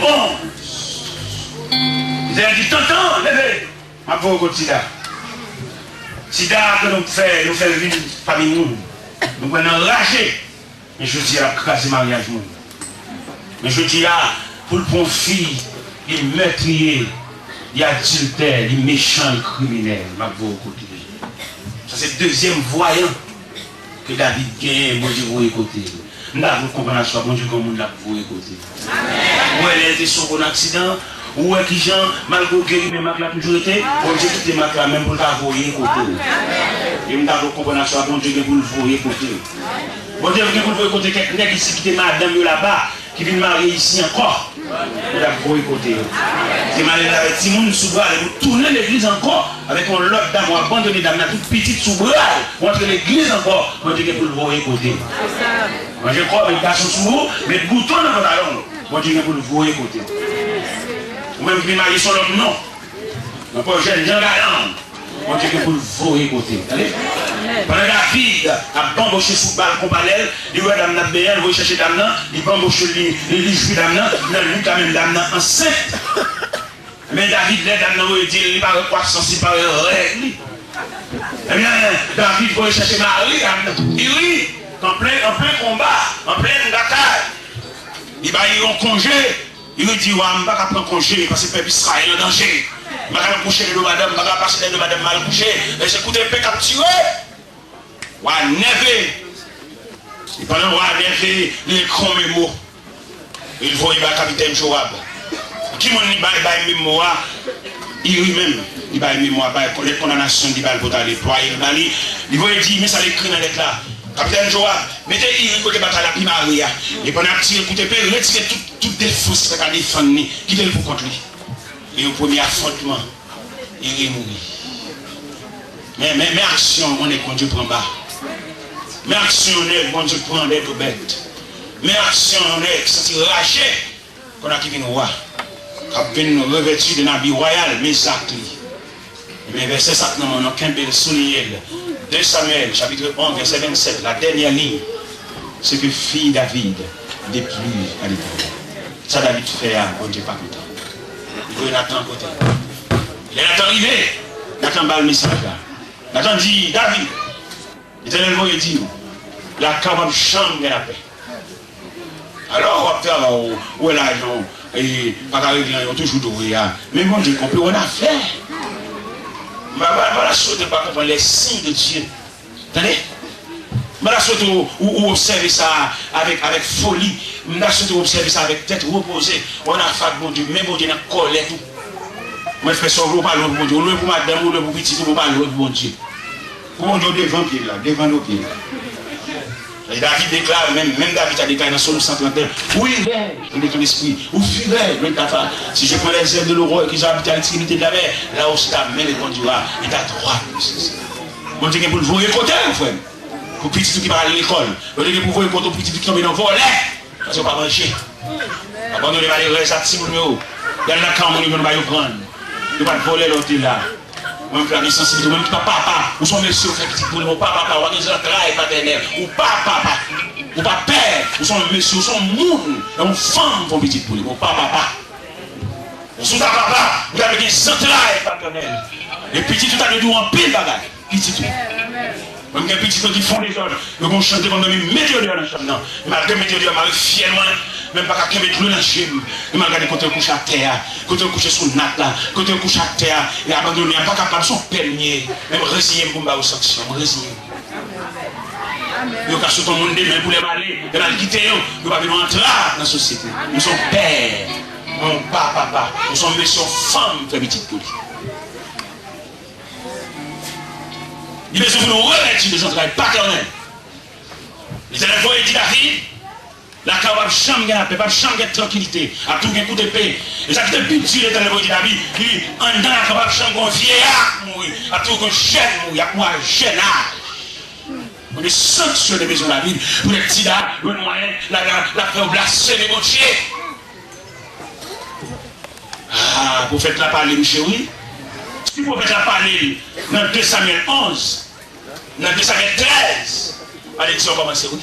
11. Il a dit, tonton, levez. Ma pauvre Tida. Tida que nous faisons vivre famille nous. Nous prenons enragé. Mais je dis à craser mariage nous. Mais je dis à pour le bon fille, il meurtrier, il adultère, il méchant, il criminel. Ma pauvre côté. Ça c'est le deuxième voyant que David gagne, bon Dieu, vous écoutez. Nous avons compris la chose, bon Dieu, comme nous l'avons écouté. Où elle était sur un accident, où est-ce que Jean, malgré guéri, mais Marc l'a toujours été, bon Dieu, qui était Marc là, même pour l'avoir écouté. Et nous avons compris la chose, bon Dieu, pour le voir écouter. Bon Dieu, pour le voir écouter, quelqu'un ici qui était madame là-bas, qui vient marier ici encore. Nous l'avons écouté. C'est malin avec Simon sous bras, vous tournez l'église encore avec un lot d'âme, on abandonne dame, toute petite sous bras, on entre l'église encore, bon Dieu, pour le voir écouter. Moi je crois avec le garçon sous vous, mais le bouton dans votre langue, bon Dieu, pour le voir écouter. Ou même qui marier sur l'autre nom. Non pas jeune Jean Galant. Bon Dieu pour le voir écouter. Pendant David a bamboché sous balle comparelle, il voit dame Nabéen, il va chercher dame, il bamboche les dame, il quand même dame enceinte. Mais David, les dames il dit, il parle croissance, il parle règle. Eh bien, David va chercher Marie, il rit, en plein combat, en pleine bataille. Il va y avoir un congé. Il lui dit, ouais, je ne vais pas prendre congé parce que le peuple Israël est en danger. Je ne vais pas coucher de madame, je ne vais pas passer de madame mal couchée. Et j'écoute un peu capturé. Ouais, nevé. Et pendant que ouais, nevé, il est con mes mots. Il voit le capitaine Joab. Qui m'a dit, il mémoire, il lui-même, il va mémoire, les condamnations, il va le déployer. Il va dire, mais ça l'écrit dans les là. Capitaine Joab, mettez il côté bataille la Maria. Et pendant que tu écoutez, retirez toute défense que tu as défendu, quittez le pour contre lui. Et au premier affrontement, il est mort. Mais action, on est quand Dieu prend bas. Mais action, on est quand Dieu prend des bêtes. Mais action, on est senti raché. Qu'on a qui vient nous voir. Quand nous revêtus de l'habit royal, mais ça, mais verset 7, on a qu'un bel souligné. 2 Samuel, chapitre 11, verset 27, la dernière ligne, c'est que fille David déplie à l'éternel. Ça, David fait à bon Dieu pas content. Il veut Nathan à côté. Il est Nathan arrivé. Nathan bat le message là. Nathan dit, David, l'éternel va dire, la capable chambre de la paix. Alors, on va faire où est l'argent et pas arriver, on toujours doué. Mais bon Dieu, on a affaire. Je ne souhaite pas comprendre les signes de Dieu. Attendez? Je ne souhaite observer ça avec folie. Je ne souhaite observer ça avec tête reposée. On a fait bon Dieu, même bon Dieu, on a collé tout. Moi, je fais ça, on parle de bon Dieu. On pour madame, on pour petit, on parle de bon Dieu. Bon Dieu, devant pied là, devant nos pieds là. Et David déclare, même David a déclaré dans Psaume 131, oui, il est ton esprit, ou fidèle, le tata. Si je prends les ailes de l'euro et qu'ils habitent à l'extrémité de la mer, là où ta main les conduira, et à droite. Bon Dieu, pour le voir écouter, frère. Pour petit qui va à l'école. Bon Dieu, pour voir écouter pour petit qui tombe dans le volet. Parce qu'on ne va pas manger. Abandonner les malheureux, ça tire le haut. Il y a la camp, on ne va pas prendre. Il ne va pas voler l'autre là. Même que la sensibilité, même que papa, ou son monsieur fait petit pour mon papa, ou un travail paternel, ou papa, ou pas père, ou son monsieur, ou son monde, et une femme pour petit pour lui, ou papa. Ou son papa, vous avez des centrales paternelles. Et petit tout à l'heure, en pile bagaille, petit tout. Même que petit qui font les autres, ils vont chanter pendant mes météo dans la chambre. Malgré météo, je m'arrive fièrement, même pas qu'à mettre l'eau dans la chambre. Je me regarde quand on couche à terre, quand on couche sur le nat là, quand on couche à terre, et abandonné, pas capable, son permis, même résigné pour me sanction, résigné. Ils ont caché tout le monde demain pour les balais, ils vont quitter, ils vont venir entrer dans la société. Nous sommes pères, mon papa, nous sommes monsieur, femme, très petite pour lui. Il besoin de nous remettre des entrailles paternelles. L'éternel voyait dit David, la capable chambre de la paix, pas chambre de tranquillité, à tout un coup de paix. Et ça qui est plus dur, l'éternel voyait dit David, il dit, en dedans la capable chambre d'un vieillard mourir, à tout un jeune mourir, à quoi un jeune âge. On est sanctionné de besoin de la vie, pour les petits là, le moyen, la faire blasphémer mon Dieu. Ah, pour faire la parler, monsieur, oui. Si vous faites la parler dans 2 Samuel 11, dans 2 Samuel 13, allez dire comment c'est oui.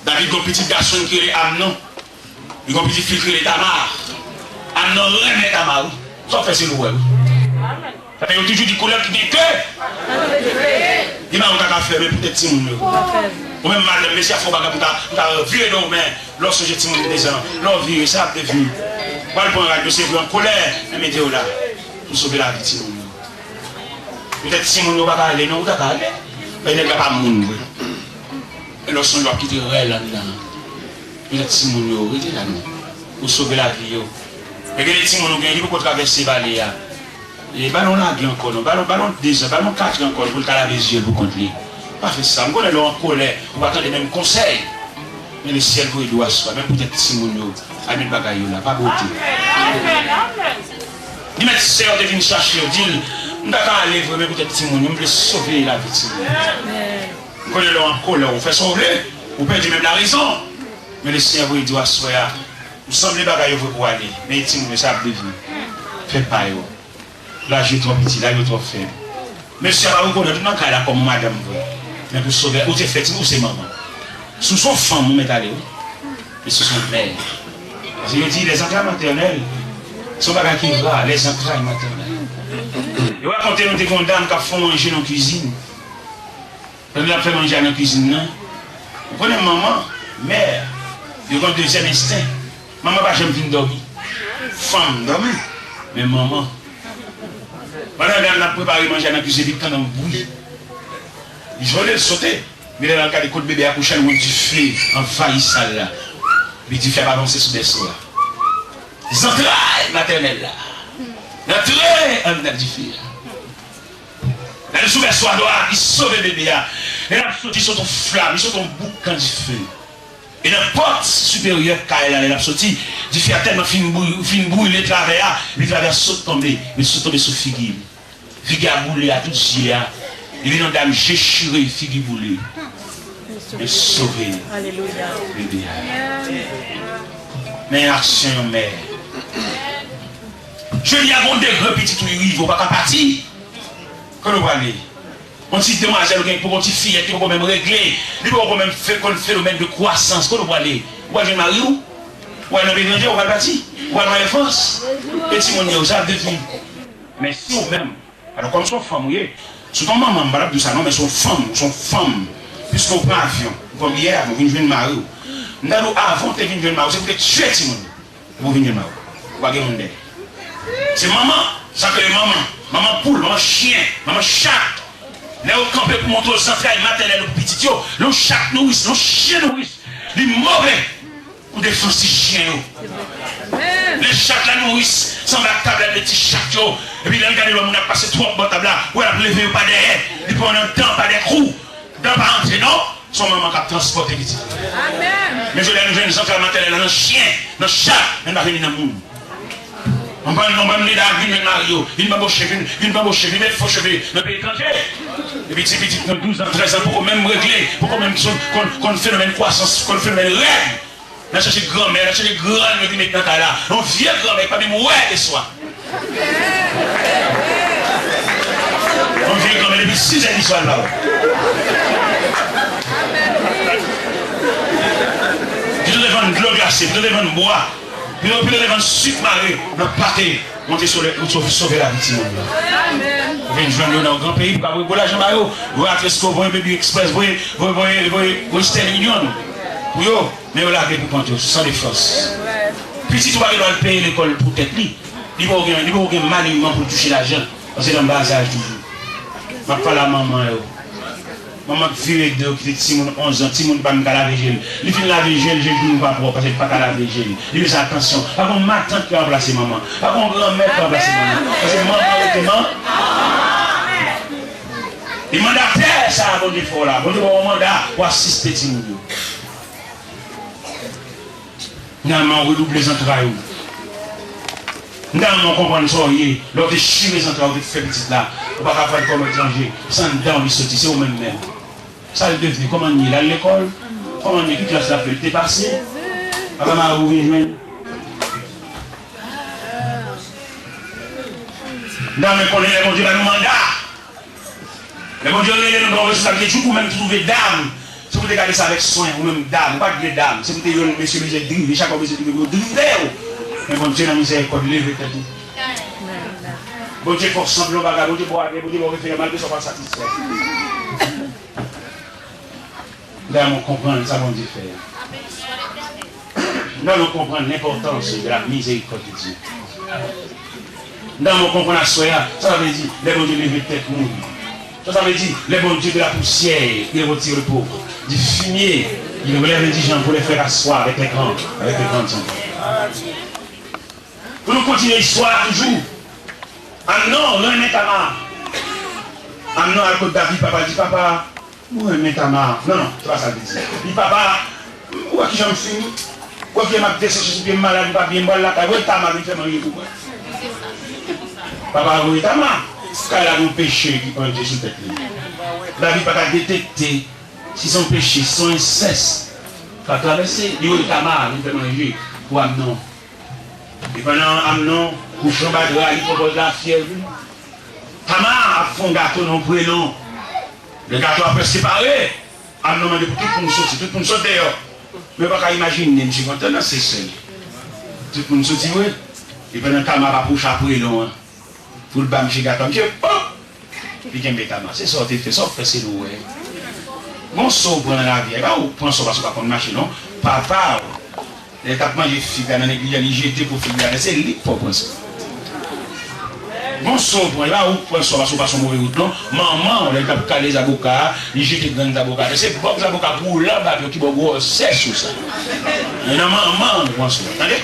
David, un petit garçon qui est Amnon, Il y a un petit filtre les tamards. Ah non, rien n'est tamards. Ça fait c'est le web. Ça fait toujours des couleurs qui disent que. Il m'a fait mais peut-être si mon ou même madame, monsieur, il faut pas virer nos mains lorsque j'ai timon des gens. L'on vire, ça a devenu. Pas le point radio, c'est en colère, mais mettez-vous là pour sauver la vie de Timon. Peut-être si mon va pas aller, non, va pas aller. Mais il n'est pas mourir. Et lorsqu'on doit quitter là-dedans, peut-être si mon va là pour sauver la vie. Et que les Timon il faut traverser les vallées. Et ballon là, encore, ballon 2 ans, ballon 4 encore pour le laver les yeux pour contrôler. Pas fait ça, on est là en colère, on va attendre les mêmes conseils. Mais le ciel vous doit soi, même peut-être si mon a mis le bagaille là, pas beauté. Ni mettre sœur de venir chercher, dit, on va aller mais peut-être si mon on veut sauver la vie. On est là en colère, on fait sauver, on perd même la raison. Mais le ciel vous doit soi, nous sommes les bagailles pour aller, mais si mon ça a devenir. Faites pas yo. Là j'ai trop petit, là j'ai trop faible. Monsieur va vous connaître dans cas comme madame. Mais pour sauver, ou c'est fait, ou c'est maman. Sous son femme, vous mettez allé, mais sous son père. Parce que je dis, les entrailles maternelles, sont pas qui va, les entrailles maternelles. Et vous racontez nous des dames qui font manger dans la cuisine. Quand vous fait manger dans la cuisine, vous prenez maman, mère, il y a un deuxième instinct. Maman va jamais venir dormir. Femme dormir, mais maman. Pendant que nous avons préparé manger dans la cuisine, il y a un bouillie. Il voulait sauter. Mais dans le cas des coups de bébé accouché, il y a du feu envahissant là. Il dit faire avancer sous des soirs. Les entrailles maternelles là. L'entraille en dedans du feu. Dans le sous des soirs, il sauve le bébé là. Et là, il saute en flamme, il saute en boucan du feu. Et dans la porte supérieure, quand elle a sorti, il fait tellement fin brûler le travers, le travers saute tomber, mais saute tomber sur Figui. Figui a boulé à tout gier. Il vient dans dame déchirée, Figui boulé. Et sauver. Alléluia. Bébé. Mais action, mère. Je lui ai demandé un petit truc, il ne faut pas partir. Quand on va aller. On dit demoiselle pour une petite fille qui peut même régler, il peut même faire un phénomène de croissance. Quand on va aller, ou à Jean-Marie ou à l'étranger, on va partir, ou à la force. Et si on y a ça, défini. Mais si on même, alors comme son femme, c'est ton maman, malade de ça, non, mais son femme, puisqu'on prend avion, comme hier, on vient de venir marier. Nous avons avant de venir marier, c'est pour tuer Timon. Vous venez marier. Vous avez un c'est maman, ça que maman poule, maman chien, maman chat. Là, on campe pour montrer aux entrailles maternelles aux petits, le chat nourrice, le chien nourrice, les mauvais pour défendre ces chiens. Les chats la nourrice, sans la table, les petits chats, et puis là, regardez, on a passé 3 bonnes tables là, où elle a levé pas derrière, et puis on a un temps, pas des roues, dans pas entrer, non? Son maman qui a transporté petit. Amen. Mais je l'ai vu les entrailles maternelles, dans le chien, dans le chat, elle va venir dans le monde. On va me dire à Guinée Mario, il m'a boché, il m'a faux cheveux dans le pays étranger. Et puis, petit, 12 ans, 13 ans, pour même régler, pour qu'on phénomène croissance, qu'on phénomène règle. On a cherché grand-mère, on a cherché grand-mère qui met dans ta là. On vient grand-mère, pas même ouais et soi. On vient grand-mère depuis 6 ans d'histoire là. Puis, on devant de l'eau glacée, puis on devant de bois. Puis on peut devant sucre maré, dans le pâté, monter sur sauver la victime. Vous venez joindre dans le grand pays, vous voyez Jean-Marie, vous voyez Atresco, vous voyez Baby Express, vous voyez Western Union. Mais voilà, pour prendre sans les forces. Puis si tu vas aller payer l'école pour tête, il va y avoir un maniement pour toucher l'argent. C'est dans le bas âge toujours. Je ne pas la maman. Maman qui vit avec deux qui dit 11 ans, Timon ne peut pas laver gel. Il finit laver gel, j'ai dit pas propre parce qu'il ne peut pas laver gel. Il fait attention. Pas qu'on ma tante qui a remplacé maman. Pas qu'on grand-mère qui a remplacé maman. Parce que maman est maman. Il mandataire ça à bon défaut là. Bon défaut mandat pour assister Timon. Nous avons redoublé les entrailles. Nous avons compris ça. Lors de chier les entrailles, de faire petit là. On ne va pas faire comme étranger. Sans dents, il sortit. C'est au même. Ça le devenu. Comment il est à l'école? Comment il est? Qui classe la feuille? T'es passé? Avant ma rouvre, je non, mais pour les bon Dieu, nous mandat. Les bon Dieu, nous avons responsabilité. Tu peux même trouver d'âme. C'est pour te garder ça avec soin, ou même dame, pas de dame. C'est pour te dire, monsieur, monsieur, drive, chaque fois, monsieur, drive. Mais bon Dieu, dans la miséricorde, lève tête. Bon Dieu, pour sembler, bon Dieu, pour aller, bon Dieu, pour refaire mal, ne pas satisfait. Là, on comprend ça, bon Dieu, faire. Là, on comprend l'importance de la miséricorde de Dieu. Là, on comprend la soya, ça veut dire, les bons dieux lèvent tête, nous. Ça veut dire, les bons dieux de la poussière, ils retirent le pauvre. Du fumier, ils relèvent les gens pour les faire asseoir avec les grands enfants. Pour nous continuer l'histoire toujours. Amnon, l'un est Tamar. Amnon, à côté de David, papa dit, papa, où est Tamar? Non, non, c'est pas ça que je dis. Dit, papa, où est-ce que j'en suis? Où est-ce que je m'ai desséché, je suis bien malade, pas bien mal là, où est Tamar, il fait manger pour moi? Papa, où est Tamar? Car il a un péché qui prend Dieu sur tête. David n'a pas détecté si son péché, si son inceste, il a traversé, il est Tamar, il fait manger pour Amnon. Et pendant Amnon, couchant Badra, il propose la fièvre. Tamar a fait un gâteau non prénom. Le gâteau a presque séparé. Amnon m'a dit pour tout le monde sortir, tout le monde sortir dehors. Mais pas qu'à imaginer, je suis content, c'est seul. Tout le monde sortir, oui. Et pendant Tamar a poussé après long. Pour le bam chez gâteau, monsieur, pop! Puis il y a Tamar, c'est ça, c'est loué. Mon saut pour la vie, on prend ça parce qu'on va prendre machine, non? Papa, les tapements, j'ai fait dans l'église, j'ai jeté pour finir, c'est lui pour prendre ça. Bon son pour là où prend ça parce qu'on passe mauvais route, non? Maman, les tapes les avocats, les jeter dans les avocats, c'est bon les avocats pour là, qui vont gros, c'est sur ça. Et non, maman, prend ça, attendez?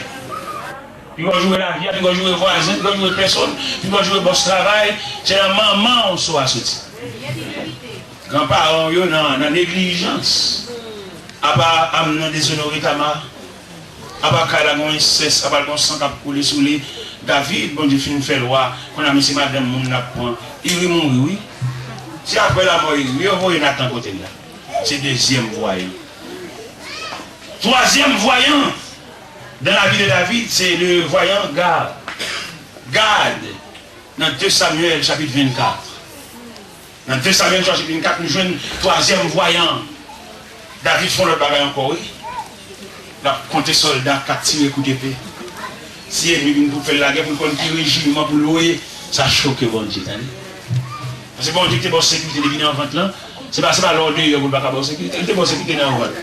Tu vas jouer la vie, tu vas jouer voisin, tu vas jouer personne, tu vas jouer boss travail, c'est la maman on soit sorti. Grands-parents, ils sont dans négligence. À part amener déshonorer Tamar, à part qu'elle a un inceste, à part qu'on sang qui a coulé sous les David, bon Dieu, fin fait loi, qu'on a mis ces madame, mon apprend, il est mort, oui. Si après la mort, il est mort, il attend côté là. C'est deuxième voyant. Troisième voyant. Dans la vie de David, c'est le voyant Gad. Gad, dans 2 Samuel chapitre 24. Dans 2 Samuel chapitre 24, nous jouons le troisième voyant. David font le bagage encore, oui. Il a compté soldats, 4 tirés coup d'épée. Si il vient pour faire la guerre, pour faire le régiment, pour louer, ça choque bon Dieu. Parce que bon Dieu, qui est bon sécurité de venir en vente là, c'est pas l'ordre de pour ne pas avoir sécurité, il est bon sécurité dans la vente.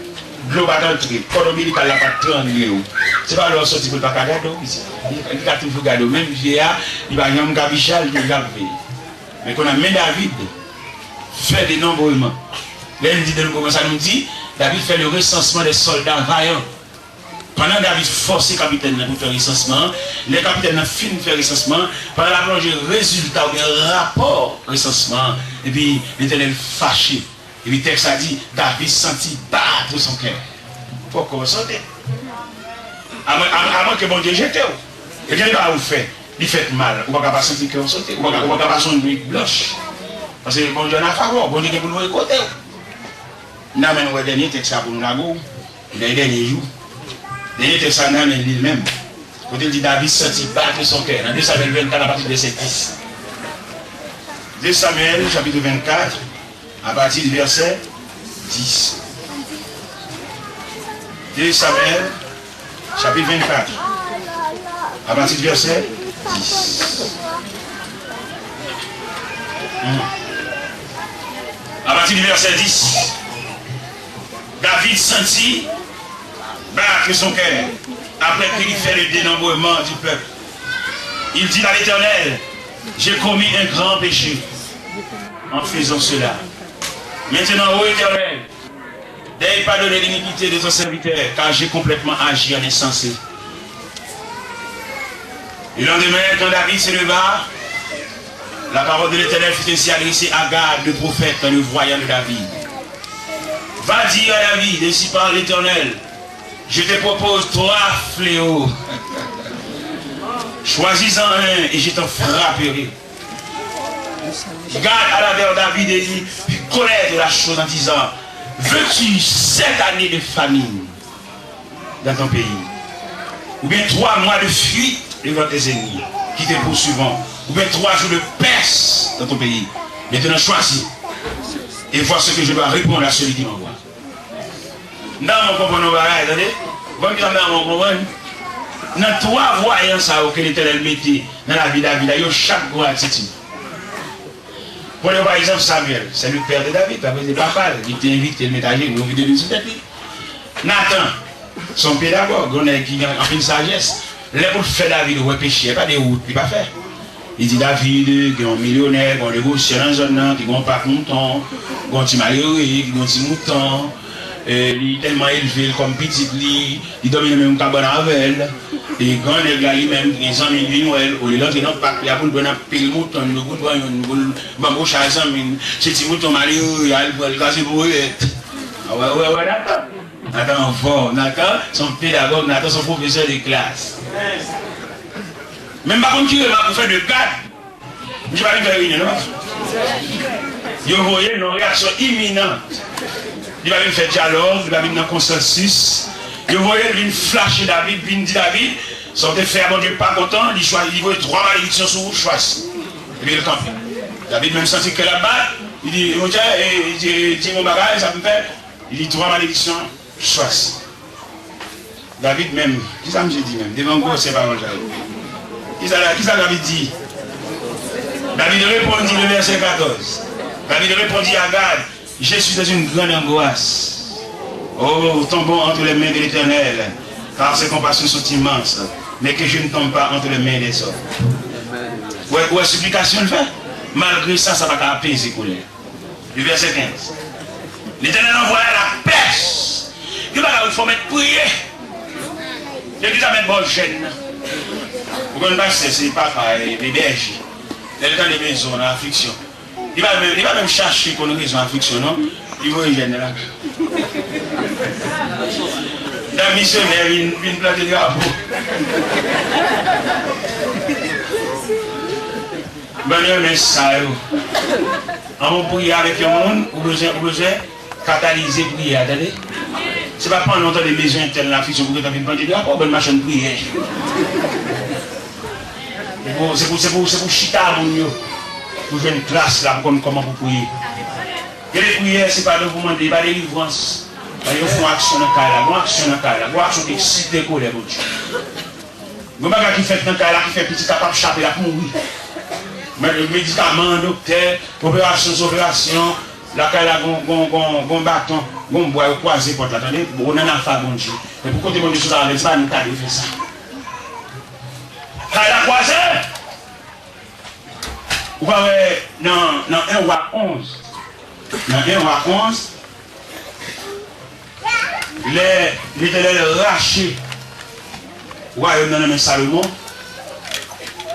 L'eau va entrer, le militaire n'a pas 30 euros. C'est pas leur sortie pour ne pas garder ici. Il va toujours garder. Même vieillard, il va y avoir un gabichal, il va payer. Mais quand on a mis David, fait des nombreusements. Là, il dit de nous ça nous dit, David fait le recensement des soldats vaillants. Pendant David force le capitaine pour faire le recensement, les capitaines ont fini de faire le recensement, pendant la plongée, résultat ou bien rapport recensement, et puis l'Éternel fâché. Et puis le texte a dit, David sentit battre son cœur. Pourquoi sentir? À moins que bon Dieu jette. Et bien, il va vous faire. Il fait mal. Vous ne pouvez pas sentir que vous sautez. Vous ne pouvez pas sentir une nuit blanche. Parce que bon Dieu n'a pas faveur. Bon Dieu est pour nous écouter. Nous avons le dernier texte pour nous la go. Les derniers jours. Le dernier texte nous avons lui-même. Quand il dit David sentit battre son cœur. Dans 2 Samuel 24 à partir de verset 10. 2 Samuel chapitre 24. À partir du verset 10. 2 Samuel, chapitre 24. À partir du verset 10. À partir du verset 10. David sentit battre son cœur après qu'il fait le dénombrement du peuple. Il dit à l'Éternel, j'ai commis un grand péché en faisant cela. Maintenant, ô Éternel, n'aie pardonné l'iniquité de ton serviteur, car j'ai complètement agi en insensé. Le lendemain, quand David se leva, la parole de l'Éternel fut ainsi adressée à Gad, le prophète, le voyant de David. Va dire à David, ainsi parle l'Éternel, je te propose 3 fléaux. Choisis-en un et je t'en frapperai. Gad alla vers David et dit, puis connaître la chose en disant, veux-tu 7 années de famine dans ton pays? Ou bien 3 mois de fuite devant tes ennemis qui te poursuivront? Ou bien 3 jours de peste dans ton pays? Maintenant choisis et vois ce que je dois répondre à celui qui m'envoie. Dans mon compagnon, attendez. Bon, qui dans mon compagnon. Dans trois voyants ça que l'Éternel mettait dans la vie de David, il y a chaque gros attitude. Pour le par exemple Samuel, c'est le père de David, c'est papa, il était invité, il mettait à une vidéo de tête. Nathan, son pédagogue, qui a une sagesse, les pour faire David ou péché, pas des routes, il ne peut pas faire. Il dit David, qui est un millionnaire, qui est un négociant dans la zone, qui n'a pas de mouton, qui est un petit malheureux, qui est un petit mouton. Il est tellement élevé comme petit, il domine le même cabane avec elle. Et quand il est lui-même, les amis viennent Noël, ou les autres, ils n'ont pas pour donner un pile mouton, le goût de bambou chasse, c'est petit mouton malheureux, il a le casser pour eux. Ah ouais, Nathan fort, Nathan, son pédagogue, Nathan, son professeur de classe. Même par contre, il va faire de garde. Je ne vais pas lui faire une, non? Vous voyez une réaction imminente. Il va venir faire dialogue, il va venir dans consensus. Vous voyez, il vient flasher David, il vient dire David, sortez faire, mon Dieu, pas content, il voit trois malédictions sur vous, choisis. Et puis il campe. David même senti que là-bas, il dit, mon Dieu, il dit mon bagage, ça me fait. Il dit trois malédictions, choisis. David même, qui ça me dit même, devant vous, c'est pas mon Dieu. Qui ça David dit? David répondit le verset 14. David répondit à Gad, je suis dans une grande angoisse. Oh, tombons entre les mains de l'Éternel, car ses compassions sont immenses, mais que je ne tombe pas entre les mains des hommes. Ouais, supplication le fait. Malgré ça, ça va pas apaiser pour lui. Le verset 15. L'Éternel envoie la pêche. Il faut mettre prier. Il dit ça mettre bonne chaîne. Vous connaissez, c'est papa et les bergers. Il est dans les maisons, dans l'affliction. Il va même chercher qu'on ait raison d'affliction, non? Il va y là. Dans missionnaire, il vient planter des drapeaux. Ben, mais ça, en prier avec le monde, vous besoin catalyser prier, attendez. C'est pas prendre longtemps des maisons internes, l'affliction, pour que tu aies planter des drapeaux, ben, machin de prière. C'est pour chita, mon Dieu. Pour jouer une classe là, comment vous priez. Et les prières, c'est pas de vous demander, pas de délivrance. Il faut action dans le cas là, action dans le cas là, action qui excite les colères, mon Dieu. Vous ne qui fait dans le cas là, qui fait petit capable de chaper là pour mourir. Mais le médicament, docteur, opération, la cas là, bon bâton, bon bois, croisé, pour l'attendre, on en a fait, mon Dieu. Et pour côté, mon Dieu, ça va pas nous faire ça. Cas là, croisé. Vous voyez, dans 1 roi 11, dans 1 roi 11, l'Éternel raché le royaume dans le même Salomon,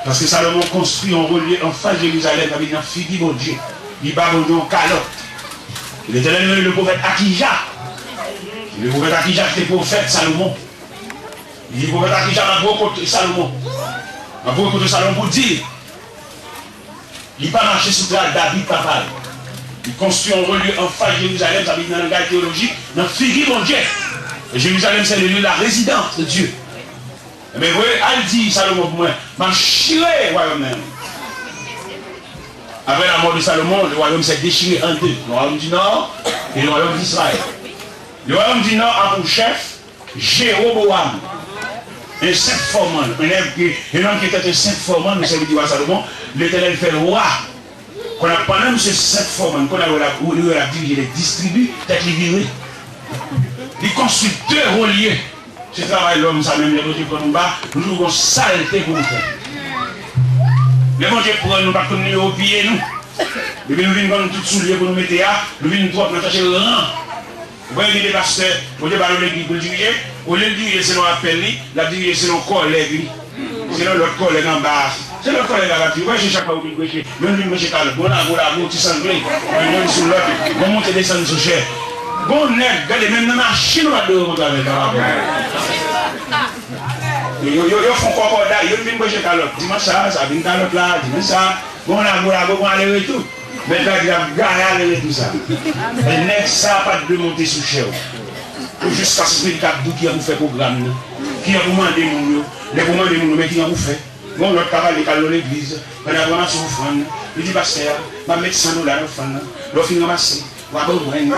parce que Salomon construit un relief en face de Jérusalem avec un figi bon Dieu, il bat bon Dieu en calotte. L'Éternel le prophète Akija. Le prophète Akija était prophète Salomon. Il dit le prophète Akija m'a beaucoup Salomon. M'a beaucoup Salomon pour dire. Il n'a pas marché sur la David papa. Il construit un relief en face de Jérusalem, ça veut dire dans le langage théologique, dans le figure mon Dieu. Et Jérusalem, c'est le lieu de la résidence de Dieu. Mais vous voyez, elle dit, Salomon pour moi, m'a chiré le royaume. Après la mort de Salomon, le royaume s'est déchiré en deux. Le royaume du Nord et le royaume d'Israël. Le royaume du Nord a pour chef Jéroboam. Un saint formant, un homme qui était un saint formant, nous savons dire à Salomon, l'Éternel fait le roi. Qu'on a pendant ce saint formant, qu'on a dirigé les distribue, peut-être les virer. Il construit deux reliés. Ce travail l'homme, ça même les côtés pour nous bas, nous avons saleté pour nous faire. Mais bon Dieu pour nous, pas que nous au pied nous. Et puis nous venons comme tout souliers pour nous mettre là, nous venons trop nous attacher le rang. Vous voyez les pasteurs, vous devez parler de l'église pour le diriger, au lieu de diriger selon l'appel, la diriger selon le collègue, selon l'autre collègue en bas. C'est l'autre collègue là, vous voyez chaque fois où vous prêchez, même lui prêchez quand le bon amour, petit sanglé, on sur l'autre, on monte et descend sur cher. Bon nègre, regardez, même dans la machine, on va devoir avec ils font quoi là, ils viennent prêcher quand l'autre. Dimanche ça vient quand l'autre là, dimanche ça, bon amour, bon aller et tout. Mais là, il a gagné tout ça. Les nègres, ça n'a pas de monter sous cher. Jusqu'à ce que qui a vous fait programme, qui a vous demandé mon les commandes de mon mais qui a vous fait. Bon, l'autre travail, il est dans l'église, on a vraiment sur offrande. Il dit, pasteur, je vais mettre 100 $, l'offrande, l'offrande ramassée, on va vous prendre.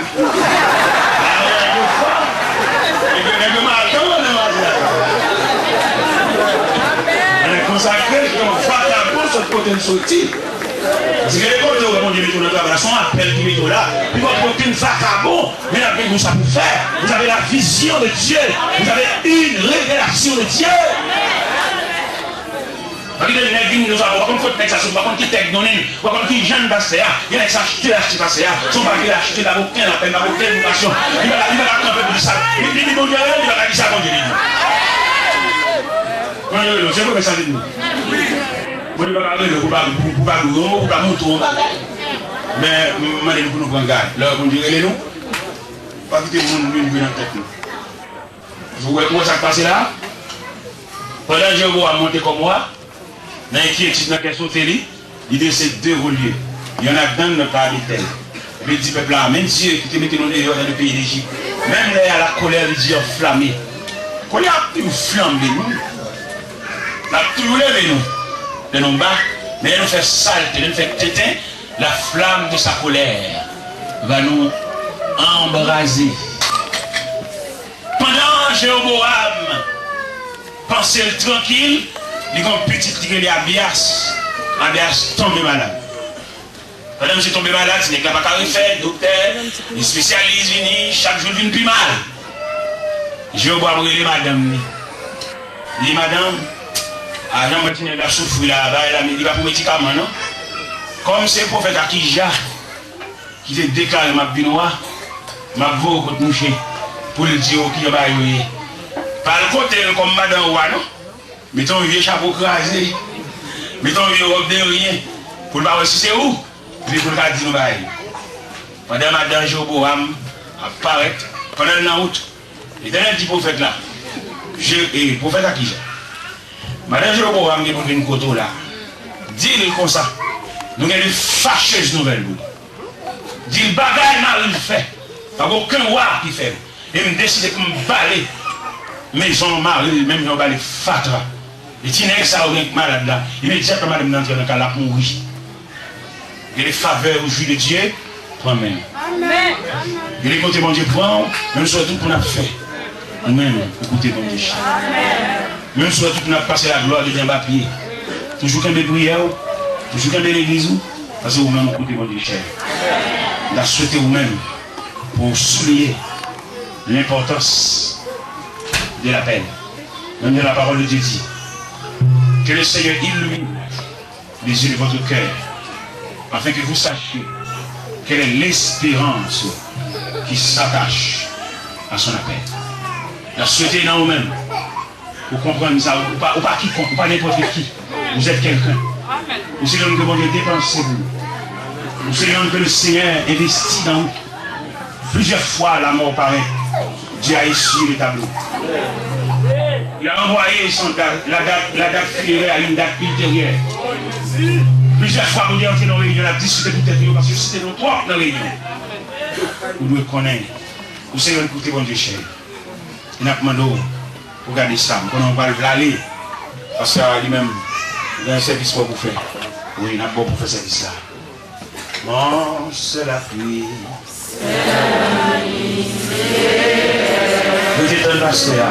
consacré comme vagabond sur le côté de sortie. Parce que les côtés où on dit que notre travail, son appel qui est là, puis vous n'avez aucun vagabond, mais vous ça pour faire. Vous avez la vision de Dieu, vous avez une révélation de Dieu. Parce que les nègres nous avons, comme faut texte, par contre qui texte donné, par contre qui jeune passé, il y a qui s'acheter passé, son pas qu'il acheter d'abord aucun appel, d'abord aucune vocation. Il va camper pour ça. Il dit bon Dieu, il va dire ça bon Dieu. C'est quoi que ça dit nous? Vous ne pouvez pas monter. Mais nous nous prenons garde. Là, vous direz nous. Pas quitter le monde dans la tête. Vous voyez comment ça passe là? Pendant que je vais monter comme moi, dans l'inquiétude, dans la question télé, il décide de relier. Il y en a dans notre habitat. Il dit peuple là, même Dieu qui te mette dans le pays d'Égypte, même là, la colère de Dieu enflammée. La colère a pu flamber nous. La tout levé nous. De nos bas, mais elle nous fait saleté, elle nous fait tétin, la flamme de sa colère va nous embraser. Pendant Jéroboam pensait tranquille, il y a un petit qui est Abias. Abias tombe malade. Pendant que je tombe malade, ce n'est pas qu'à refaire, docteur, les spécialistes viennent, chaque jour viennent plus mal. Jéroboam dit madame, il dit madame, ah, Jean-Martin a souffert là, il va pour médicament, non? Comme c'est le prophète Akija qui te déclaré ma binois, ma voix contre mouché, pour le dire qui va y par le côté, comme madame Ouah, non? Mettons un vieux chapeau crasé, mettons un vieux robe de rien, pour le voir si c'est où, puis pour le dire nous bail. Pendant madame Jéroboam apparaît, pendant la route, et dans le petit prophète là, et prophète Akija. Madame Jéroboam qui est une côte là, dis-le comme ça, nous avons une fâcheuse nouvelle. Dis le bagage mal fait, il n'y a aucun roi qui fait. Et je décide de me balayer, maison, mari, même nous allons fatra. Et si nous avons un malade là, immédiatement nous allons dans la mourir. Il y a des faveurs au jus de Dieu, toi-même. Amen. Il y a des côtés bon Dieu prend, même sur tout qu'on a fait. Nous-mêmes, écoutez bon Dieu. Amen. Même si on a passé la gloire de bien papier, toujours qu'un prière, toujours qu'un l'église, parce que vous-même, écoutez mon Dieu cher. On a souhaité vous-même pour souligner l'importance de la peine. Même de la parole de Dieu dit que le Seigneur illumine les yeux de votre cœur, afin que vous sachiez quelle est l'espérance qui s'attache à son appel. On a souhaité dans vous-même. Pour comprendre ça, ou pas quiconque, ou pas n'importe qui. Vous êtes quelqu'un. Vous savez que bon Dieu dépense vous. Vous savez que le Seigneur investit dans vous. Plusieurs fois la mort paraît. Dieu a essuyé le tableau. Il a envoyé la date finale à une date ultérieure. Plusieurs fois, vous dites dans la réunion, la discuté pour être parce que c'était nos trois dans la réunion. Vous devez connaître. Vous savez écouter bon Dieu cher. Il n'a pas demandé. Regardez ça, on va le aller. Parce qu'il lui-même, il a un service pour vous faire. Oui, il a bon pour faire ce service là. Bon, c'est la pluie. C'est la pluie. Vous êtes un pasteur.